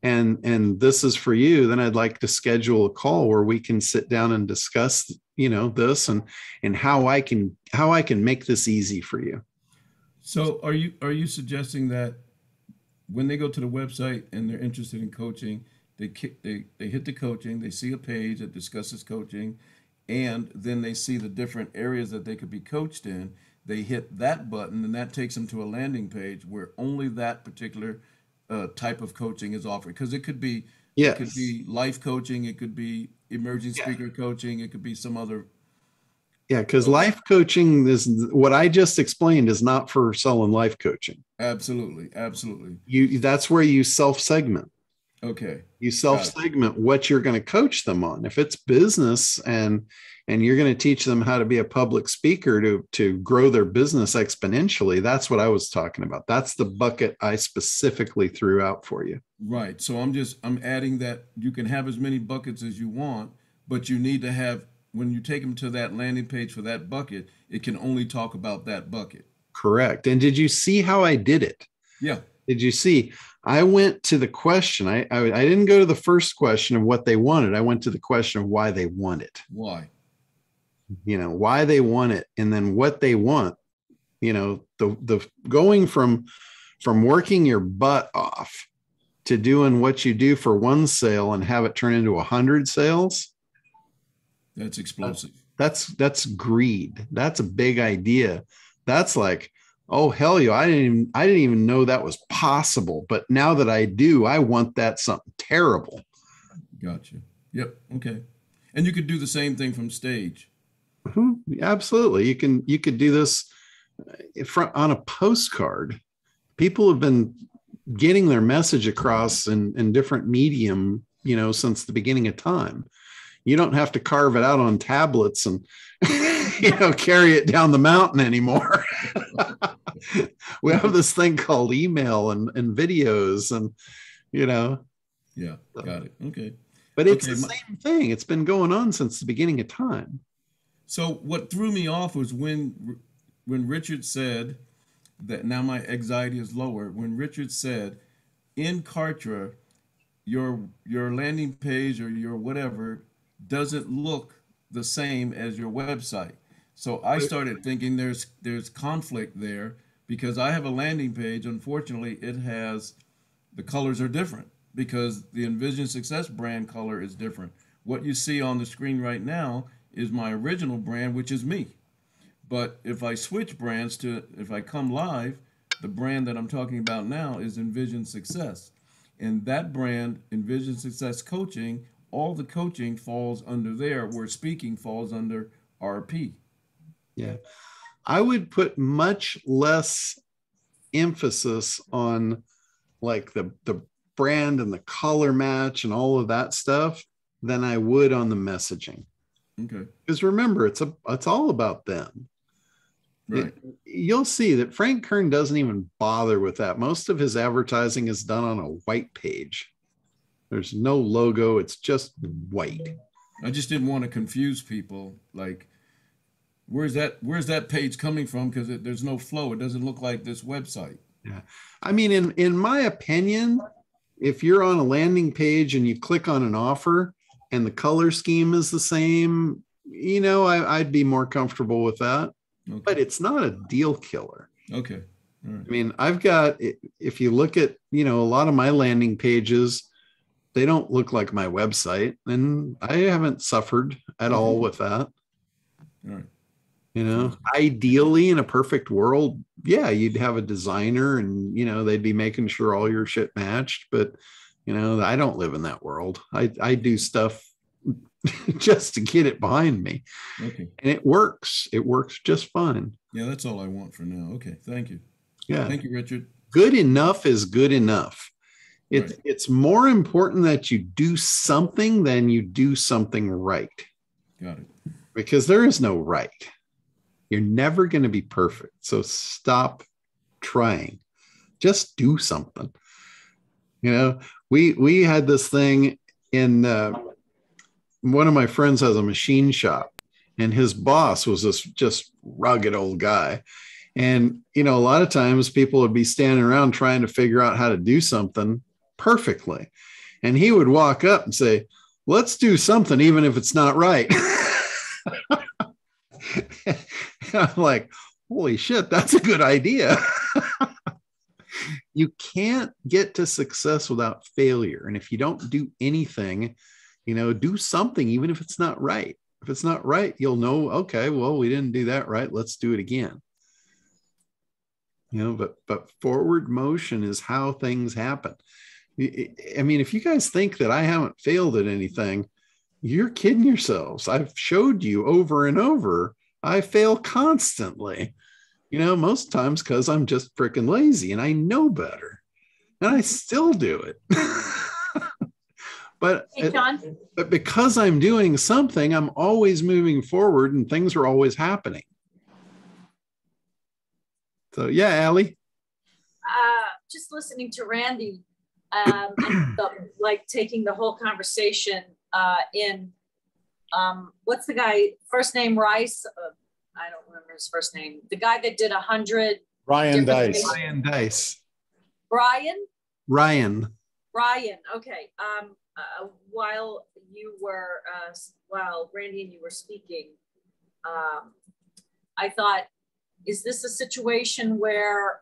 and this is for you, then I'd like to schedule a call where we can sit down and discuss, this and how I can make this easy for you. So are you suggesting that when they go to the website and they're interested in coaching, they hit the coaching, they see a page that discusses coaching, and then they see the different areas that they could be coached in. They hit that button, and that takes them to a landing page where only that particular type of coaching is offered. Because it could be Yes. It could be life coaching, it could be emerging speaker coaching, it could be some other. Yeah, because life coaching is what I just explained is not for selling life coaching. Absolutely, absolutely. That's where you self-segment. Okay. You self-segment what you're going to coach them on. If it's business and you're going to teach them how to be a public speaker to grow their business exponentially, that's what I was talking about. That's the bucket I specifically threw out for you. Right. So I'm adding that you can have as many buckets as you want, but you need to have, when you take them to that landing page for that bucket, it can only talk about that bucket. Correct. And did you see how I did it? Yeah. Did you see? I went to the question. I didn't go to the first question of what they wanted. I went to the question of why they want it. Why? Why they want it, and then what they want. The going from working your butt off to doing what you do for one sale and have it turn into 100 sales. That's explosive. That's greed. That's a big idea. That's like, oh, hell yeah, I didn't even know that was possible. But now that I do, I want that something terrible. Gotcha. Yep. Okay. And you could do the same thing from stage. Mm-hmm. Absolutely. You could do this on a postcard. People have been getting their message across in different medium, since the beginning of time. You don't have to carve it out on tablets and carry it down the mountain anymore. We have this thing called email and videos and. Yeah, got it. Okay. But it's the same thing. It's been going on since the beginning of time. So what threw me off was when Richard said that now my anxiety is lower. When Richard said, in Kartra, your landing page or your whatever doesn't look the same as your website. So I started thinking there's conflict there because I have a landing page. Unfortunately, the colors are different because the Envision Success brand color is different. What you see on the screen right now is my original brand, which is me. But if I switch brands if I come live, the brand that I'm talking about now is Envision Success. And that brand, Envision Success Coaching, all the coaching falls under there, where speaking falls under RP. Yeah. I would put much less emphasis on like the brand and the color match and all of that stuff than I would on the messaging. Okay. Because remember, it's all about them. Right. You'll see that Frank Kern doesn't even bother with that. Most of his advertising is done on a white page. There's no logo. It's just white. I just didn't want to confuse people. Like, where's that page coming from? Because there's no flow. It doesn't look like this website. Yeah. I mean, in my opinion, if you're on a landing page and you click on an offer and the color scheme is the same, I'd be more comfortable with that. Okay. But it's not a deal killer. Okay. All right. I mean, I've got, if you look at, a lot of my landing pages, they don't look like my website, and I haven't suffered at all with that. All right. Ideally in a perfect world, yeah, you'd have a designer and, they'd be making sure all your shit matched. But, I don't live in that world. I do stuff just to get it behind me. Okay. And it works. It works just fine. Yeah, that's all I want for now. Okay. Thank you. Yeah. Thank you, Richard. Good enough is good enough. Right. It's more important that you do something than you do something right. Got it. Because there is no right. You're never going to be perfect. So stop trying. Just do something. We had this thing in one of my friends has a machine shop, and his boss was this just rugged old guy. And, a lot of times people would be standing around trying to figure out how to do something perfectly. And he would walk up and say, let's do something, even if it's not right. I'm like, holy shit, that's a good idea. You can't get to success without failure. And if you don't do anything, do something, even if it's not right. If it's not right, you'll know, okay, well, we didn't do that right. Let's do it again. But forward motion is how things happen. I mean, if you guys think that I haven't failed at anything, you're kidding yourselves. I've showed you over and over, I fail constantly, most times because I'm just freaking lazy and I know better, and I still do it. But, Hey, John. But because I'm doing something, I'm always moving forward and things are always happening. So, yeah, Allie. Just listening to Randy, and taking the whole conversation in, what's the guy, first name Rice? I don't remember his first name. The guy that did 100. Ryan Dice. Ryan Dice. Brian? Ryan. Okay. While Randy and you were speaking, I thought, is this a situation where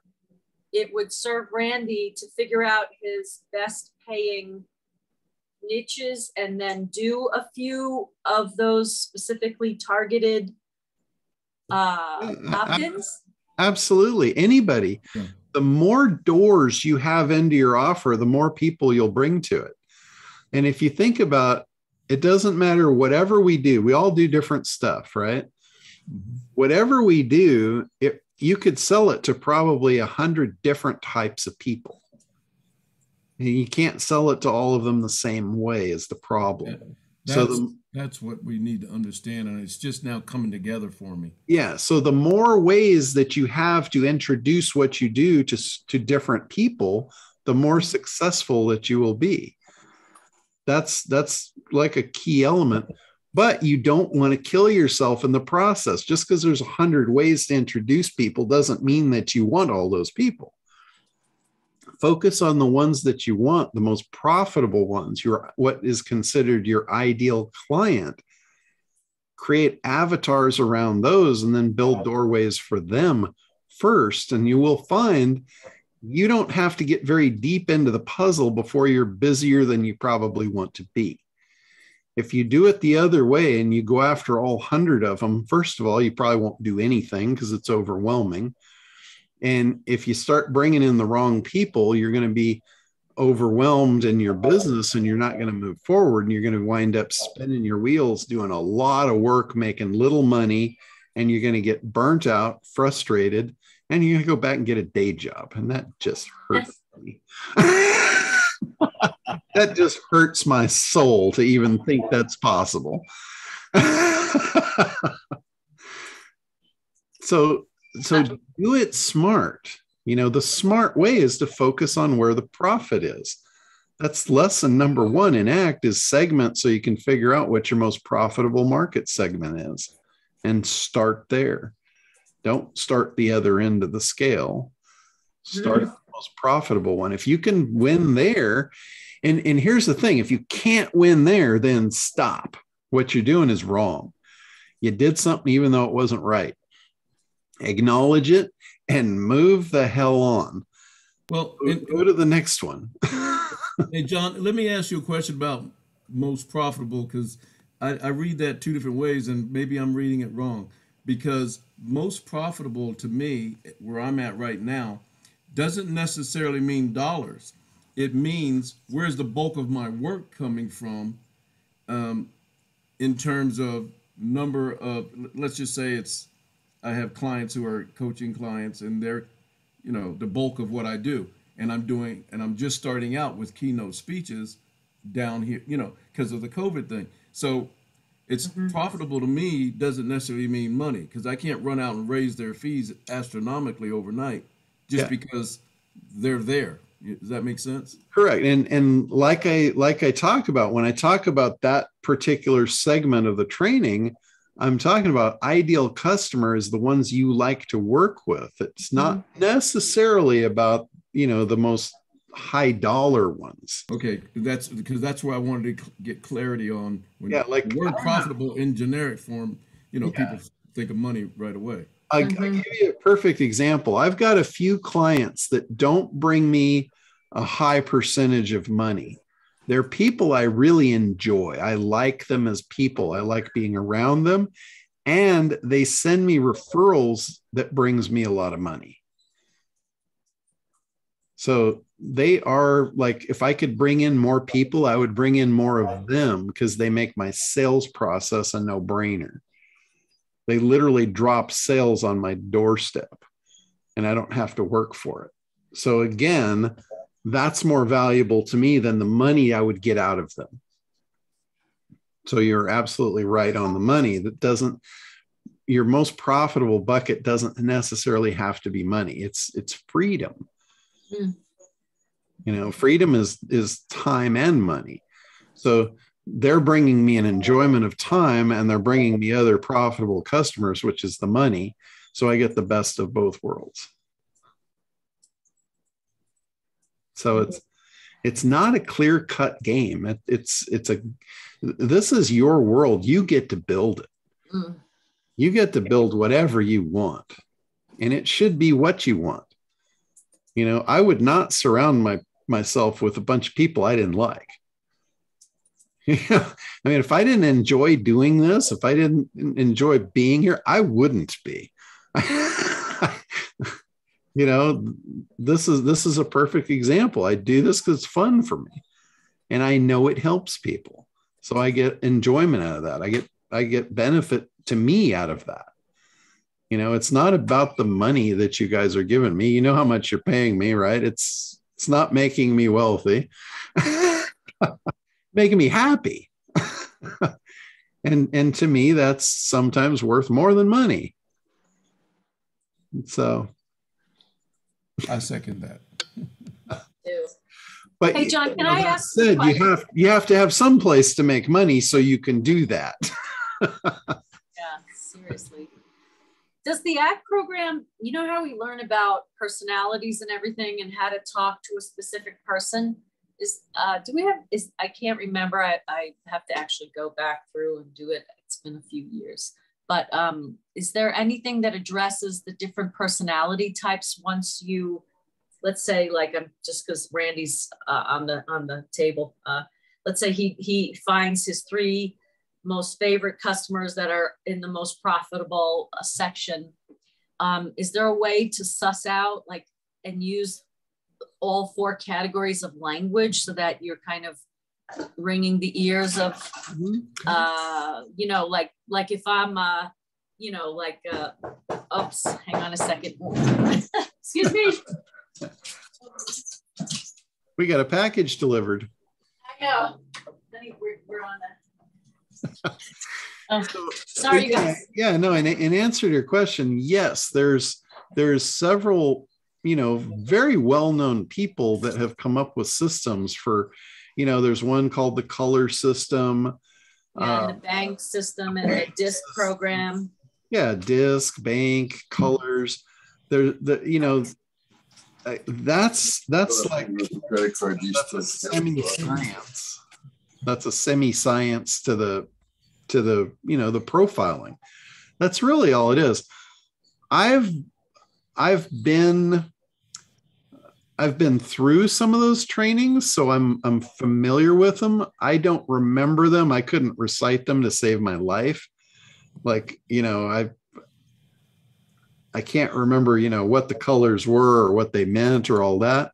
it would serve Randy to figure out his best paying niches and then do a few of those specifically targeted opt-ins? Absolutely. Anybody. Yeah. The more doors you have into your offer, the more people you'll bring to it. And if you think about it, doesn't matter whatever we do, we all do different stuff, right? Mm-hmm. Whatever we do, you could sell it to probably 100 different types of people. And you can't sell it to all of them the same way is the problem. That's what we need to understand. And it's just now coming together for me. Yeah. So the more ways that you have to introduce what you do to different people, the more successful that you will be. That's like a key element, but you don't want to kill yourself in the process. Just because there's 100 ways to introduce people doesn't mean that you want all those people. Focus on the ones that you want, the most profitable ones, what is considered your ideal client. Create avatars around those and then build doorways for them first. And you will find you don't have to get very deep into the puzzle before you're busier than you probably want to be. If you do it the other way and you go after all 100 of them, first of all, you probably won't do anything because it's overwhelming. And if you start bringing in the wrong people, you're going to be overwhelmed in your business and you're not going to move forward. And you're going to wind up spinning your wheels, doing a lot of work, making little money, and you're going to get burnt out, frustrated, and you're going to go back and get a day job. And that just hurts me. That just hurts my soul to even think that's possible. So do it smart. The smart way is to focus on where the profit is. That's lesson number 1 in ACT is segment so you can figure out what your most profitable market segment is and start there. Don't start the other end of the scale. Start at the most profitable one. If you can win there, and here's the thing, if you can't win there, then stop. What you're doing is wrong. You did something even though it wasn't right. Acknowledge it and move the hell on. Well, go to the next one. Hey, John, let me ask you a question about most profitable, because I read that two different ways, and maybe I'm reading it wrong. Because most profitable to me, where I'm at right now, doesn't necessarily mean dollars. It means where's the bulk of my work coming from, in terms of number of, let's just say I have clients who are coaching clients, and they're, the bulk of what I do. And I'm just starting out with keynote speeches down here, because of the COVID thing. So it's profitable to me doesn't necessarily mean money, because I can't run out and raise their fees astronomically overnight just because they're there. Does that make sense? Correct. And like I talked about, when I talk about that particular segment of the training, I'm talking about ideal customers, the ones you like to work with. It's not necessarily about, the most high dollar ones. Okay, that's where I wanted to get clarity on. When like the word profitable in generic form, people think of money right away. I'll give you a perfect example. I've got a few clients that don't bring me a high percentage of money. They're people I really enjoy. I like them as people. I like being around them. And they send me referrals that brings me a lot of money. So they are like, if I could bring in more people, I would bring in more of them, because they make my sales process a no-brainer. They literally drop sales on my doorstep, and I don't have to work for it. So again, that's more valuable to me than the money I would get out of them. So you're absolutely right on the money. Your most profitable bucket doesn't necessarily have to be money. It's freedom. Freedom is time and money. So they're bringing me an enjoyment of time, and they're bringing me other profitable customers, which is the money. So I get the best of both worlds. So it's not a clear-cut game. This is your world. You get to build it. You get to build whatever you want, and it should be what you want. I would not surround myself with a bunch of people I didn't like. I mean, if I didn't enjoy doing this, if I didn't enjoy being here, I wouldn't be. This is a perfect example. I do this because it's fun for me, and I know it helps people. So I get enjoyment out of that. I get benefit to me out of that. It's not about the money that you guys are giving me. You know how much you're paying me, right? It's not making me wealthy, making me happy. And to me, that's sometimes worth more than money. So I second that. But hey, John, can I ask? Said you have to have some place to make money so you can do that. Yeah, seriously. Does the ACT program, how we learn about personalities and everything and how to talk to a specific person? I can't remember. I have to actually go back through and do it. It's been a few years. But is there anything that addresses the different personality types once you, let's say, like, just because Randy's on the table, let's say he finds his 3 most favorite customers that are in the most profitable section. Is there a way to suss out and use all 4 categories of language so that you're kind of ringing the ears of, like if I'm, oops, hang on a second. Excuse me. We got a package delivered. I know. We're on that. Oh, sorry, guys. Yeah, no. In answer to your question, yes, there's several, very well-known people that have come up with systems for, there's one called the color system. Yeah, the bank system and the DISC program. Yeah, DISC, bank, colors. That's like Credit card use that's a to- semi-science. That's a semi-science to the the profiling. That's really all it is. I've been through some of those trainings, so I'm familiar with them. I don't remember them. I couldn't recite them to save my life. Like, I can't remember, what the colors were or what they meant or all that.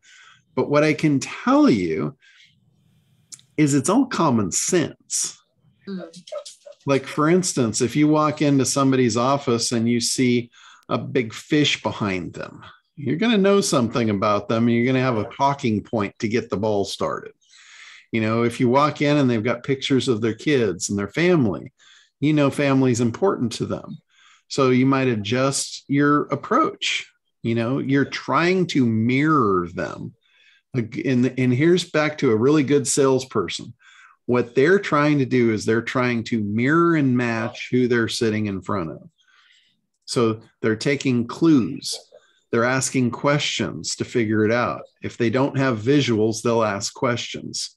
But what I can tell you is it's all common sense. Like, for instance, if you walk into somebody's office and you see a big fish behind them, you're going to know something about them, and you're going to have a talking point to get the ball started. If you walk in and they've got pictures of their kids and their family, family's important to them. So you might adjust your approach. You're trying to mirror them. And here's back to a really good salesperson. What they're trying to do is they're trying to mirror and match who they're sitting in front of. So they're taking clues. They're asking questions to figure it out. If they don't have visuals, they'll ask questions.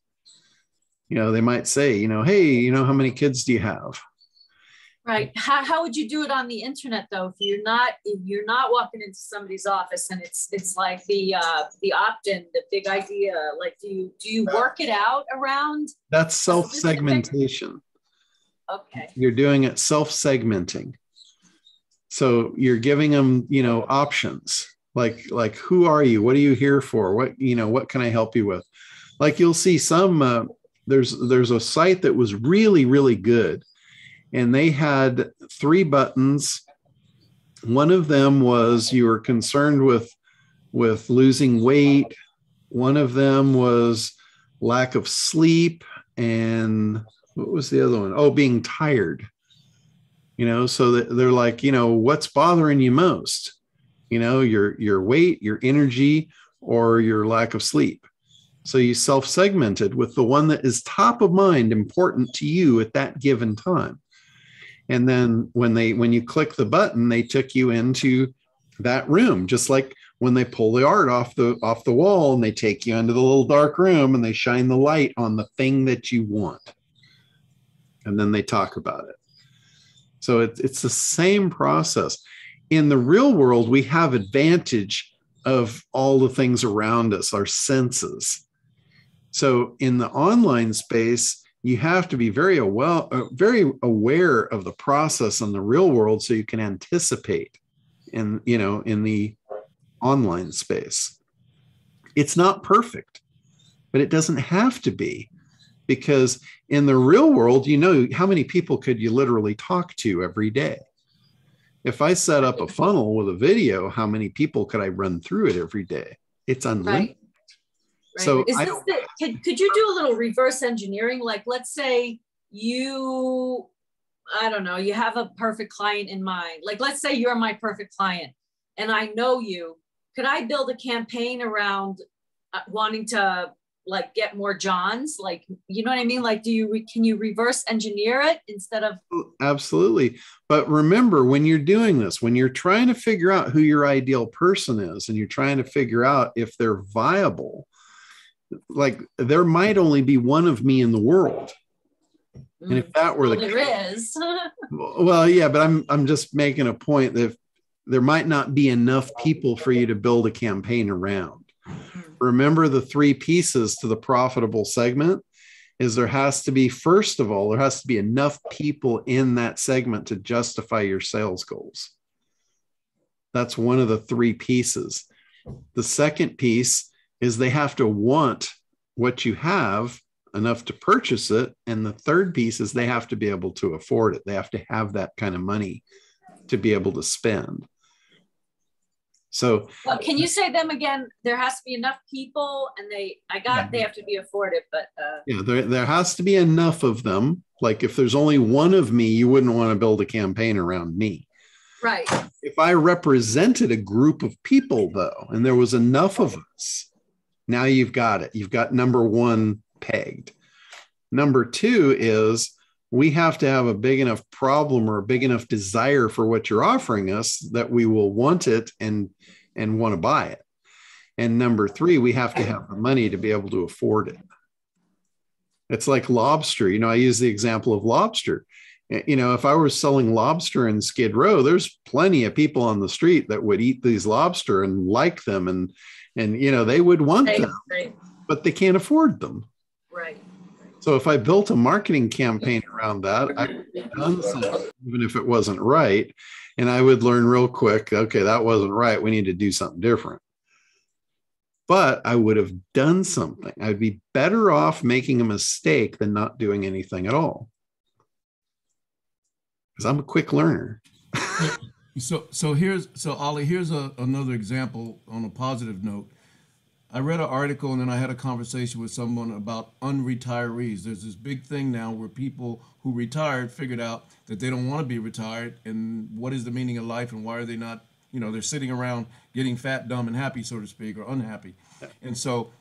They might say, hey, how many kids do you have? Right. How would you do it on the internet though? If you're not walking into somebody's office and it's like the opt-in, the big idea, like do you work it out around? That's self-segmentation. Okay. You're doing it self-segmenting. So you're giving them, options like who are you? What are you here for? What can I help you with? Like, you'll see some, there's a site that was really, really good. And they had 3 buttons. One of them was you were concerned with losing weight. One of them was lack of sleep. And what was the other one? Oh, being tired. So that they're like, what's bothering you most? Your weight, your energy, or your lack of sleep. So you self-segmented with the one that is top of mind, important to you at that given time. And then when you click the button, they took you into that room, just like when they pull the art off the wall and they take you into the little dark room and they shine the light on the thing that you want. And then they talk about it. So it's the same process. In the real world, we have advantage of all the things around us, our senses. So in the online space, you have to be very aware of the process in the real world so you can anticipate in the online space. It's not perfect, but it doesn't have to be, because in the real world, how many people could you literally talk to every day? If I set up a funnel with a video, how many people could I run through it every day? It's unlimited. Right. So could you do a little reverse engineering? Like, let's say you have a perfect client in mind. Like, let's say you're my perfect client and I know you. Could I build a campaign around wanting to like get more Johns? Like, you know what I mean? Like, can you reverse engineer it instead of? Absolutely. But remember, when you're doing this, when you're trying to figure out who your ideal person is and you're trying to figure out if they're viable, like, there might only be one of me in the world. And if that were the case, there is. Well, yeah, but I'm just making a point that there might not be enough people for you to build a campaign around. Remember, the 3 pieces to the profitable segment is first of all, there has to be enough people in that segment to justify your sales goals. That's one of the 3 pieces. The second piece is they have to want what you have enough to purchase it. And the third piece is they have to be able to afford it. They have to have that kind of money to be able to spend. So, well, can you say them again? There has to be enough people, and they have to be afforded, but there has to be enough of them. Like, if there's only one of me, you wouldn't want to build a campaign around me. Right. If I represented a group of people, though, and there was enough of us, now you've got it. You've got number 1 pegged. Number 2 is we have to have a big enough problem or a big enough desire for what you're offering us that we will want it and want to buy it. And number three, we have to have the money to be able to afford it. It's like lobster. You know, I use the example of lobster. You know, if I was selling lobster in Skid Row, there's plenty of people on the street that would eat these lobster and like them, and you know, they would want them, but they can't afford them. Right. So if I built a marketing campaign around that, I would have done something, even if it wasn't right, and I would learn real quick, okay, that wasn't right. We need to do something different. But I would have done something. I'd be better off making a mistake than not doing anything at all. Because I'm a quick learner. So Ollie, here's another example on a positive note. I read an article and then I had a conversation with someone about unretirees. There's this big thing now where people who retired figured out that they don't want to be retired, and what is the meaning of life, and why are they not, you know, they're sitting around getting fat, dumb, and happy, so to speak, or unhappy. And so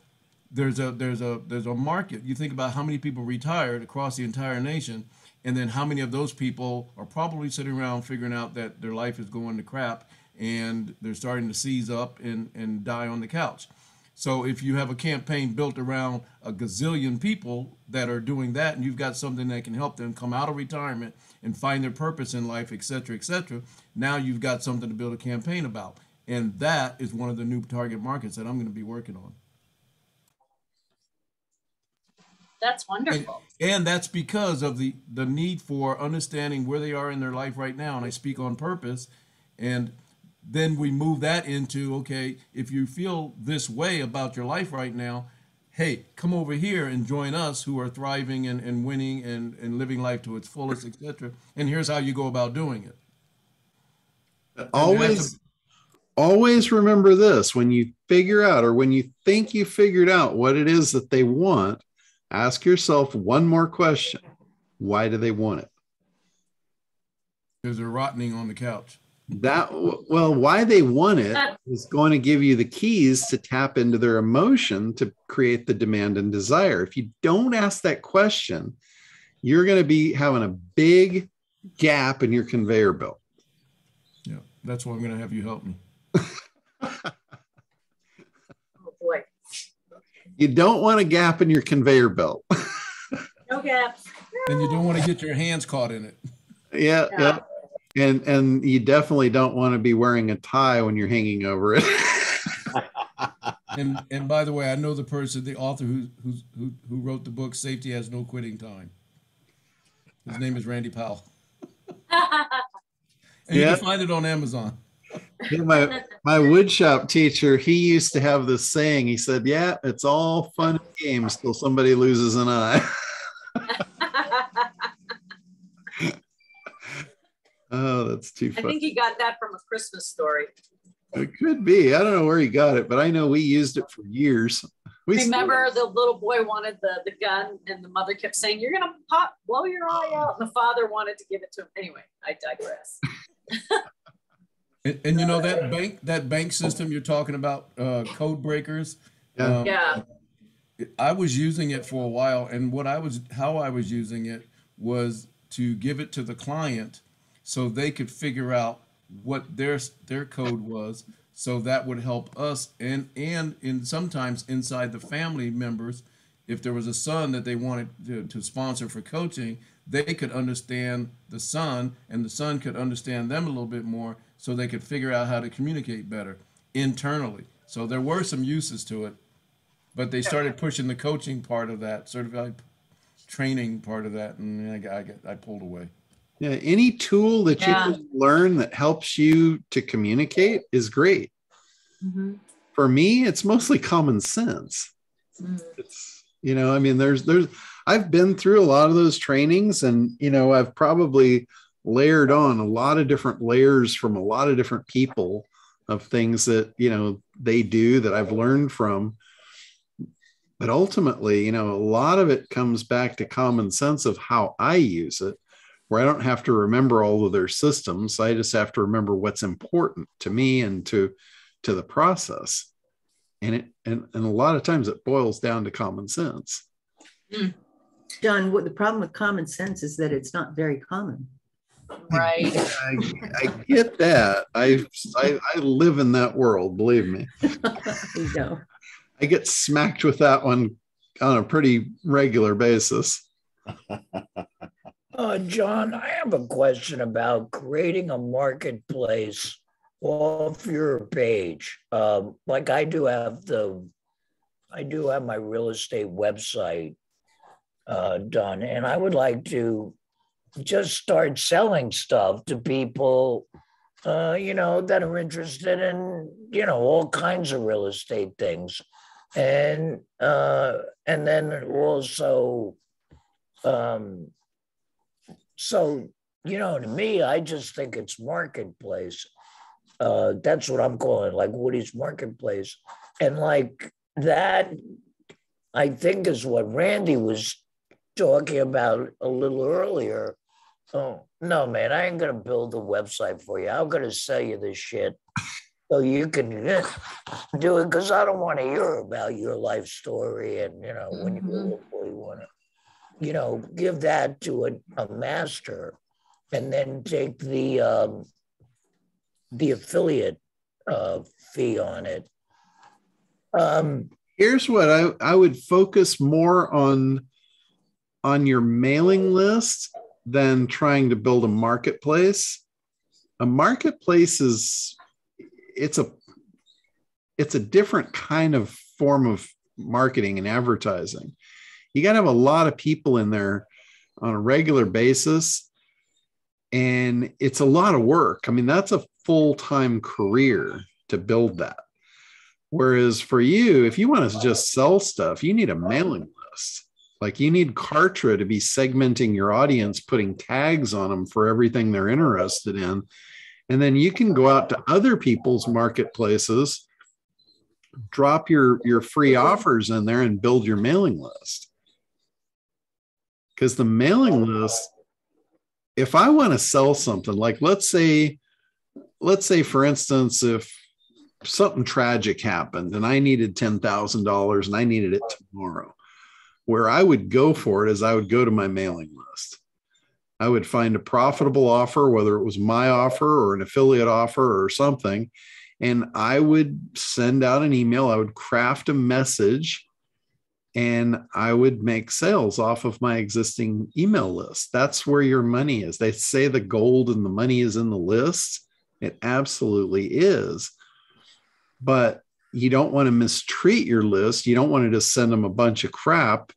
there's a market. You think about how many people retired across the entire nation, and then how many of those people are probably sitting around figuring out that their life is going to crap and they're starting to seize up and die on the couch. So if you have a campaign built around a gazillion people that are doing that, and you've got something that can help them come out of retirement and find their purpose in life, et cetera, now you've got something to build a campaign about. And that is one of the new target markets that I'm going to be working on. That's wonderful. And that's because of the need for understanding where they are in their life right now. And I speak on purpose. And then we move that into, okay, if you feel this way about your life right now, hey, come over here and join us who are thriving and winning and living life to its fullest, etc. And here's how you go about doing it. Always remember this: when you figure out, or when you think you figured out what it is that they want, ask yourself one more question. Why do they want it? Because they're rotting on the couch. Why they want it is going to give you the keys to tap into their emotion to create the demand and desire. If you don't ask that question, you're going to be having a big gap in your conveyor belt. Yeah, that's why I'm going to have you help me. Oh boy. You don't want a gap in your conveyor belt. No gaps. And you don't want to get your hands caught in it. Yeah. And you definitely don't want to be wearing a tie when you're hanging over it. And by the way, I know the author who wrote the book "Safety Has No Quitting Time." His name is Randy Powell. And you can find it on Amazon. My woodshop teacher, he used to have this saying. He said, "Yeah, it's all fun and games till somebody loses an eye." Oh, that's too funny. I think he got that from A Christmas Story. It could be. I don't know where he got it, but I know we used it for years. Remember the little boy wanted the gun, and the mother kept saying, "You're going to blow your eye out." And the father wanted to give it to him. Anyway, I digress. And you know, that bank system you're talking about, code breakers. Yeah. I was using it for a while, and how I was using it was to give it to the client so they could figure out what their code was, so that would help us and in sometimes inside the family members. If there was a son that they wanted to sponsor for coaching, they could understand the son, and the son could understand them a little bit more, so they could figure out how to communicate better internally. So there were some uses to it, but they started pushing the coaching part of that, certified training part of that, and I pulled away. Yeah, any tool that you can learn that helps you to communicate is great. Mm-hmm. For me, it's mostly common sense. It's, you know, I mean, I've been through a lot of those trainings, and, you know, I've probably layered on a lot of different layers from a lot of different people of things that, you know, they do that I've learned from. But ultimately, you know, a lot of it comes back to common sense of how I use it, where I don't have to remember all of their systems. I just have to remember what's important to me and to the process. And a lot of times it boils down to common sense. John, what the problem with common sense is that it's not very common. Right. I get that. I live in that world, believe me. You know. I get smacked with that one on a pretty regular basis. John, I have a question about creating a marketplace off your page. Like I do have my real estate website done, and I would like to just start selling stuff to people, that are interested in, all kinds of real estate things. And then also, so, to me, I just think it's marketplace. That's what I'm calling, like Woody's Marketplace. And like that, I think is what Randy was talking about a little earlier. Oh, no, man, I ain't going to build a website for you. I'm going to sell you this shit so you can do it, because I don't want to hear about your life story. And, when you really want to, give that to a master and then take the affiliate fee on it. Here's what I would focus more on your mailing list than trying to build a marketplace. A marketplace it's a different kind of form of marketing and advertising. You got to have a lot of people in there on a regular basis, and it's a lot of work. I mean, that's a full-time career to build that. Whereas for you, if you want to just sell stuff, you need a mailing list. Like you need Kartra to be segmenting your audience, putting tags on them for everything they're interested in. And then you can go out to other people's marketplaces, drop your free offers in there and build your mailing list. Because the mailing list, if I want to sell something, like let's say, for instance, if something tragic happened and I needed $10,000 and I needed it tomorrow, where I would go for it is I would go to my mailing list. I would find a profitable offer, whether it was my offer or an affiliate offer or something, and I would send out an email. I would craft a message and I would make sales off of my existing email list. That's where your money is. They say the gold and the money is in the list. It absolutely is. But you don't want to mistreat your list. You don't want to just send them a bunch of crap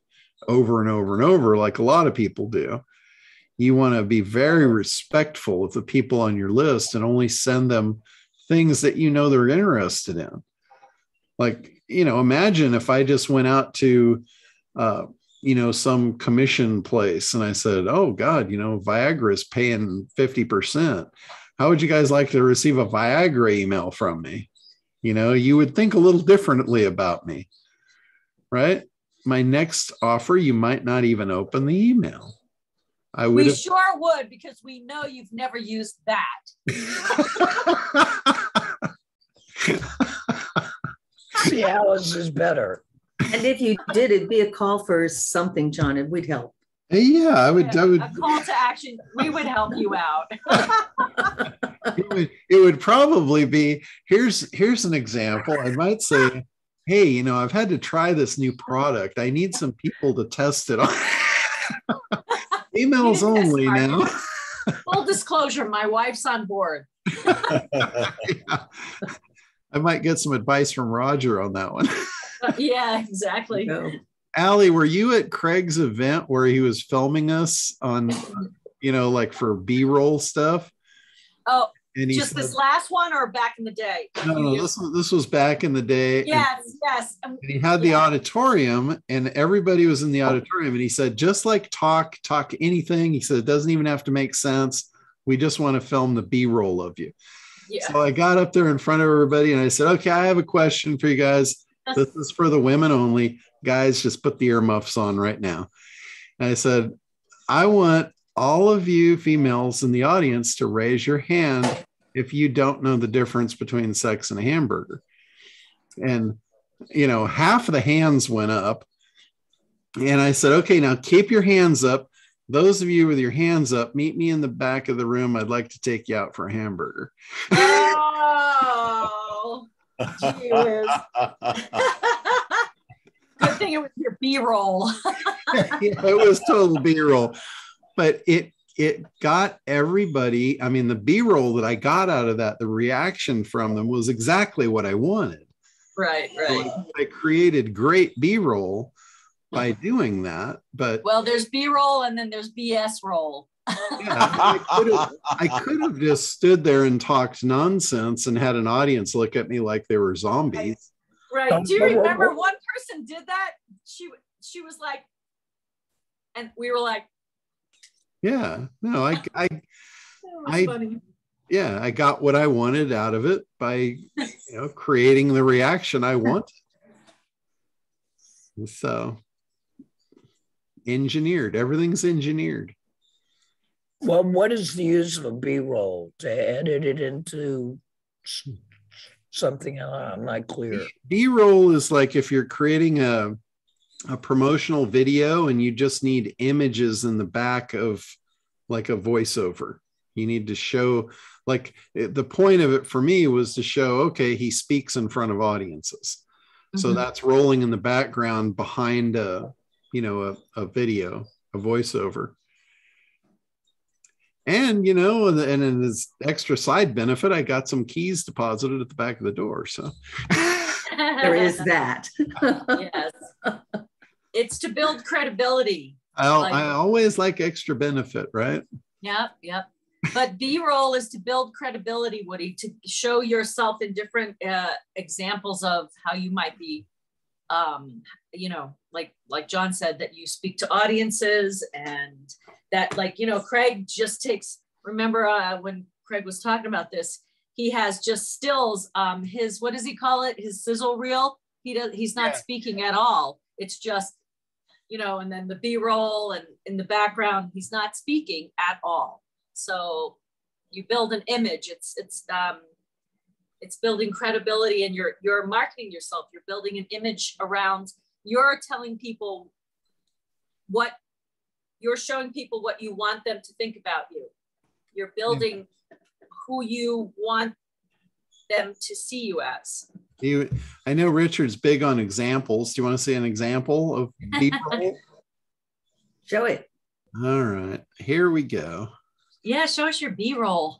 over and over and over like a lot of people do. You want to be very respectful of the people on your list and only send them things that they're interested in. Like, imagine if I just went out to, some commission place and I said, oh God, Viagra is paying 50%. How would you guys like to receive a Viagra email from me? You would think a little differently about me, right? My next offer, you might not even open the email. We sure would, because we know you've never used that. See, Alice is better. And if you did, it'd be a call for something, John, and we'd help. Yeah, I would. A call to action. We would help you out. It would probably be, here's an example. I might say, hey, I've had to try this new product. I need some people to test it on. Emails only now. Full disclosure, my wife's on board. Yeah. I might get some advice from Roger on that one. Yeah, exactly. No. Allie, were you at Craig's event where he was filming us on, like for B-roll stuff? Oh, and just said, this last one or back in the day? No, this was back in the day. Yes. And he had the auditorium and everybody was in the auditorium. And he said, just like talk anything. He said, it doesn't even have to make sense. We just want to film the B-roll of you. Yeah. So I got up there in front of everybody and I said, okay, I have a question for you guys. This is for the women only. Guys, just put the earmuffs on right now. And I said, I want all of you females in the audience to raise your hand if you don't know the difference between sex and a hamburger. And, half of the hands went up. And I said, okay, now keep your hands up. those of you with your hands up, meet me in the back of the room. I'd like to take you out for a hamburger. Oh, gee whiz. Good thing it was your B-roll. Yeah, it was total B-roll, but it got everybody. I mean, the B-roll that I got out of that, the reaction from them was exactly what I wanted. Right. I created great B-roll by doing that. But well, there's B-roll and then there's BS roll. Yeah, I could have just stood there and talked nonsense and had an audience look at me like they were zombies. Right. Do you remember one person did that? She was like, and we were like, yeah, no, I funny. Yeah, I got what I wanted out of it by creating the reaction I wanted. So everything's engineered. Well, what is the use of a B-roll? To edit it into something? I'm not clear. B-roll is like if you're creating a promotional video and you just need images in the back of like a voiceover. You need to show, like, the point of it for me was to show, okay, he speaks in front of audiences. Mm-hmm. So that's rolling in the background behind a video, a voiceover. And, and in this extra side benefit, I got some keys deposited at the back of the door. So there is that. Yes. It's to build credibility. I always like extra benefit, right? Yep. But B-roll is to build credibility, Woody, to show yourself in different examples of how you might be, like John said, that you speak to audiences, and that, Craig just takes, remember when Craig was talking about this, he has just stills, his, what does he call it? His sizzle reel. He's not speaking at all. It's just, and then the B-roll, and in the background, he's not speaking at all. So you build an image. It's building credibility, and you're marketing yourself. You're building an image around. You're telling people you're showing people what you want them to think about you. You're building who you want them to see you as. I know Richard's big on examples. Do you want to see an example of B-roll? Show it. All right, here we go. Yeah, show us your B-roll.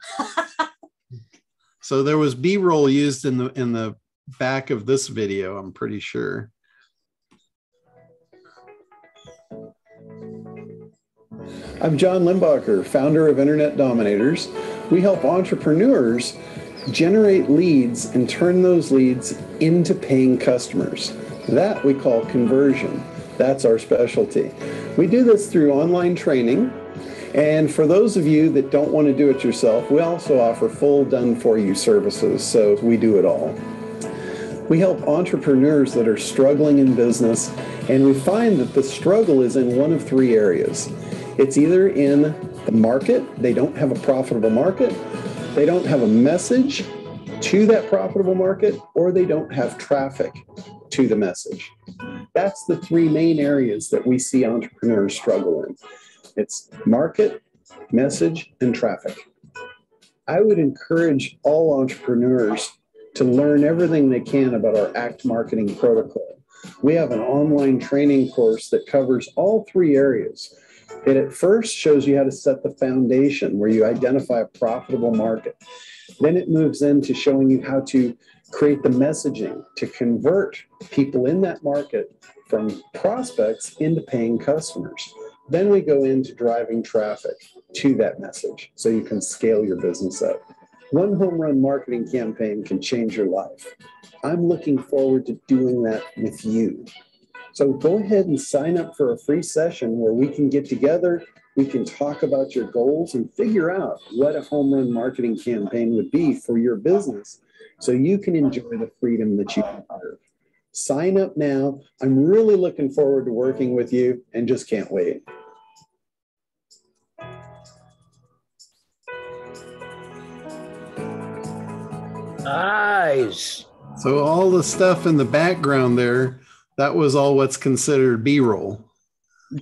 So there was B-roll used in the back of this video, I'm pretty sure. I'm John Limbacher, founder of Internet Dominators. We help entrepreneurs generate leads and turn those leads into paying customers. That we call conversion. That's our specialty. We do this through online training. And for those of you that don't want to do it yourself, we also offer full done-for-you services, so we do it all. We help entrepreneurs that are struggling in business, and we find that the struggle is in one of three areas. It's either in the market, they don't have a profitable market, they don't have a message to that profitable market, or they don't have traffic to the message. That's the three main areas that we see entrepreneurs struggle in. It's market, message, and traffic. I would encourage all entrepreneurs to learn everything they can about our ACT marketing protocol. We have an online training course that covers all three areas. It at first shows you how to set the foundation where you identify a profitable market. Then it moves into showing you how to create the messaging to convert people in that market from prospects into paying customers. Then we go into driving traffic to that message so you can scale your business up. One home run marketing campaign can change your life. I'm looking forward to doing that with you. So go ahead and sign up for a free session where we can get together, we can talk about your goals and figure out what a home run marketing campaign would be for your business so you can enjoy the freedom that you deserve. Sign up now. I'm really looking forward to working with you and just can't wait. Nice. So all the stuff in the background there, that was all what's considered B-roll.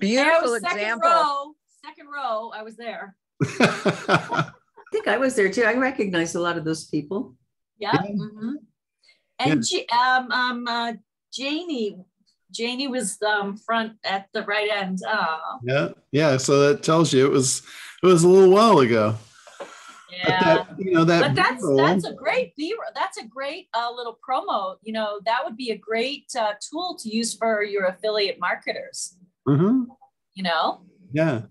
Beautiful example. second row. I was there. I think I was there too. I recognized a lot of those people. Yeah. Mhm. And Janie was front at the right end. Oh. Yeah. So that tells you it was a little while ago. Yeah. But that's a great that's a great little promo. That would be a great tool to use for your affiliate marketers. Mm-hmm. Yeah.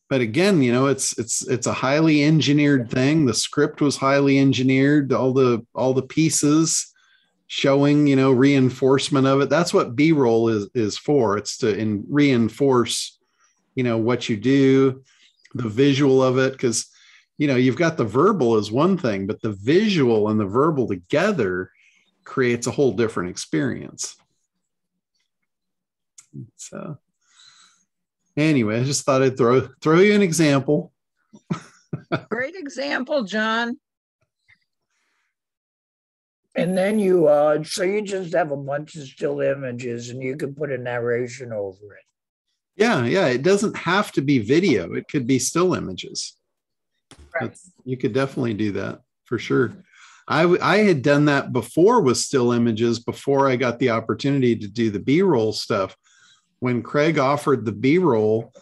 But again, it's a highly engineered thing. The script was highly engineered, all the pieces showing, reinforcement of it. That's what B-roll is for. It's to reinforce, what you do, the visual of it. Because, you've got the verbal as one thing, but the visual and the verbal together creates a whole different experience. So anyway, I just thought I'd throw you an example. Great example, John. And then you just have a bunch of still images and you can put a narration over it. Yeah. It doesn't have to be video. It could be still images. Right. You could definitely do that for sure. I had done that before with still images before I got the opportunity to do the B-roll stuff. When Craig offered the B-roll,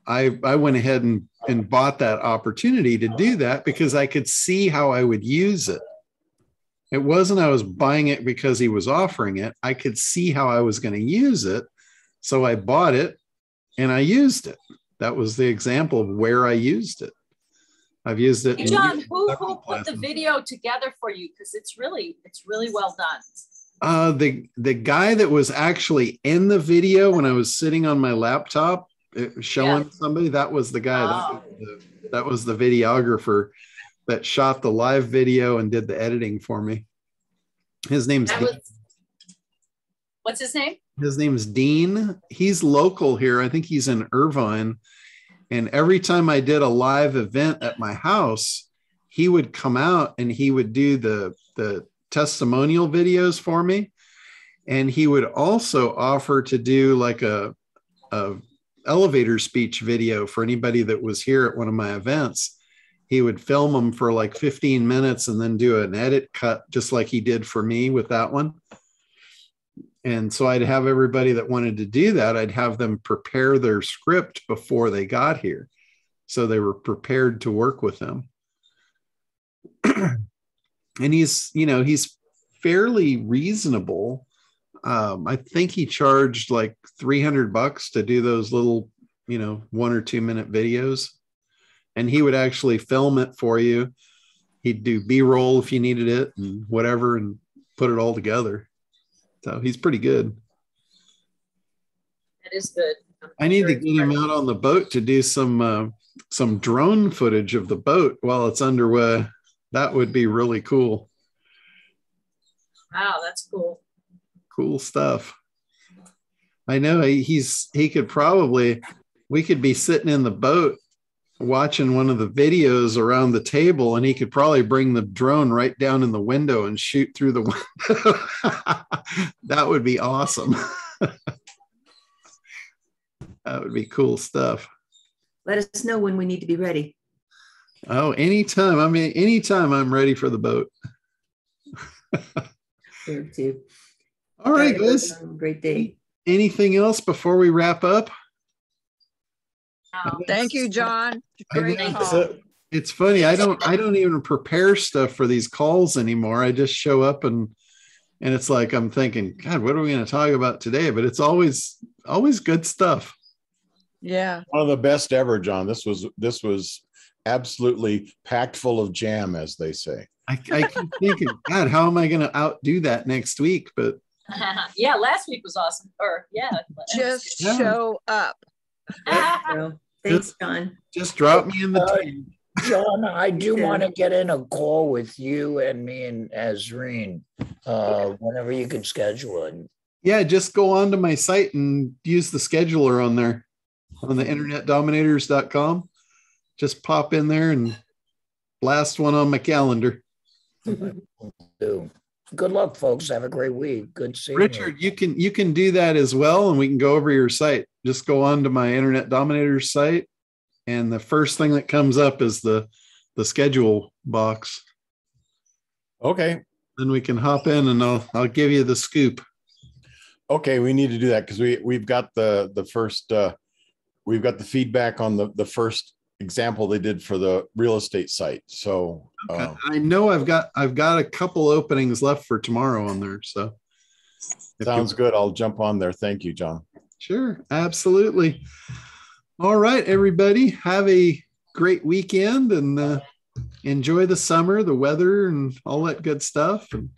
I went ahead and bought that opportunity to do that because I could see how I would use it. It wasn't I was buying it because he was offering it. I could see how I was going to use it. So I bought it and I used it. That was the example of where I used it. I've used it. Hey, John, who put the video together for you? Because it's really well done. The guy that was actually in the video when I was sitting on my laptop showing somebody, that was the guy. That was the videographer that shot the live video and did the editing for me. His name's Dean. What's his name? His name's Dean. He's local here. I think he's in Irvine. And every time I did a live event at my house, he would come out and he would do the testimonial videos for me. And he would also offer to do like a elevator speech video for anybody that was here at one of my events. He would film them for like 15 minutes and then do an edit cut, just like he did for me with that one. And so I'd have everybody that wanted to do that, I'd have them prepare their script before they got here. So they were prepared to work with him. And he's fairly reasonable. I think he charged like $300 to do those little, 1 or 2 minute videos. And he would actually film it for you. He'd do B-roll if you needed it and whatever, and put it all together. So he's pretty good. That is good. I need to get him out on the boat to do some drone footage of the boat while it's underway. That would be really cool. Wow, that's cool. Cool stuff. I know we could be sitting in the boat watching one of the videos around the table, and he could probably bring the drone right down in the window and shoot through the window. That would be awesome. That would be cool stuff. Let us know when we need to be ready. Oh, anytime. Anytime I'm ready for the boat. There too. All right, guys. Great day. Anything else before we wrap up? Thank you, John. Great call. It's funny. I don't even prepare stuff for these calls anymore. I just show up and it's like I'm thinking, God, what are we going to talk about today? But it's always good stuff. Yeah. One of the best ever, John. This was absolutely packed full of jam, as they say. I keep thinking, God, how am I going to outdo that next week? But yeah, last week was awesome. Just show up. So, thanks, John. Just drop me in the team. John, I do want to get in a call with you and me and Azreen whenever you can schedule it. Yeah, just go onto my site and use the scheduler on there on the internetdominators.com. Just pop in there and blast one on my calendar. Good luck, folks. Have a great week. Good seeing Richard, you can do that as well, and we can go over your site. Just go on to my Internet Dominators site, and the first thing that comes up is the schedule box. Okay. Then we can hop in, and I'll give you the scoop. Okay, we need to do that because we've got the first we've got the feedback on the first example they did for the real estate site. So Okay. I know I've got a couple openings left for tomorrow on there. So sounds good. I'll jump on there. Thank you, John. Sure, absolutely. All right, everybody, have a great weekend and enjoy the summer, the weather, and all that good stuff. And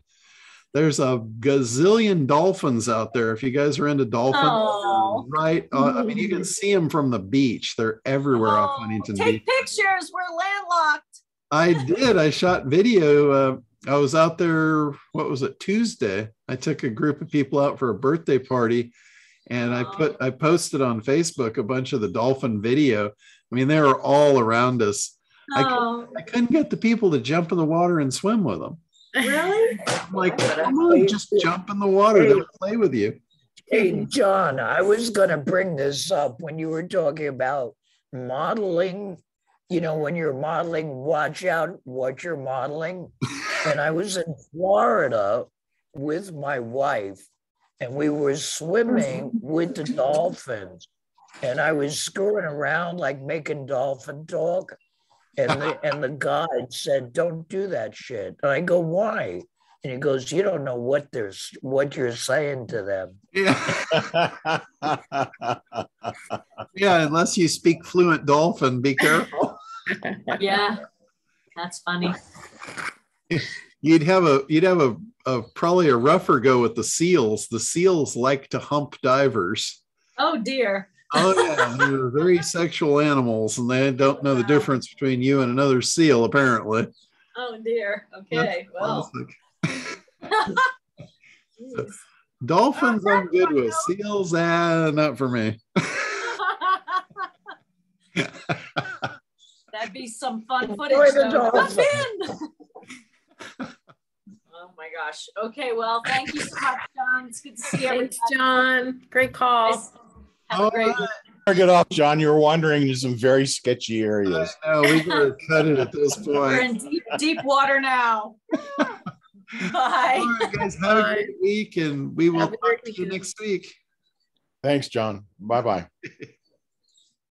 there's a gazillion dolphins out there. If you guys are into dolphins, right? I mean, you can see them from the beach. They're everywhere off Huntington Beach. Take pictures. We're landlocked. I did. I shot video. I was out there, what was it, Tuesday? I took a group of people out for a birthday party, and I posted on Facebook a bunch of the dolphin video. I mean, they were all around us. I couldn't get the people to jump in the water and swim with them. Really? I'm like, come on, just jump in the water. They'll play with you. Hey, John, I was going to bring this up when you were talking about modeling. You know, when you're modeling, watch out what you're modeling. And I was in Florida with my wife, and we were swimming with the dolphins. And I was screwing around, like making dolphin talk. And the guide said, "Don't do that shit." And I go, "Why?" And he goes, "You don't know what you're saying to them." Yeah. Yeah, unless you speak fluent dolphin, be careful. Yeah, that's funny. You'd have a probably a rougher go with the seals. The seals like to hump divers. Oh dear. Oh yeah, they're very sexual animals, and they don't know the difference between you and another seal, apparently. Oh dear. Okay. Well. So, dolphins I'm good with. Seals, not for me. That'd be some fun Enjoy footage. the Though. dolphin. Oh my gosh. Okay. Well, thank you so much, John. It's good to see you. Thanks, John. Great call. Have a great week. Get off, John. You were wandering into some very sketchy areas. No, we gotta cut it at this We're point. in deep water now. Bye. All right, guys, have a great week, and we will Have a great talk to you weekend. next week. Thanks, John. Bye-bye.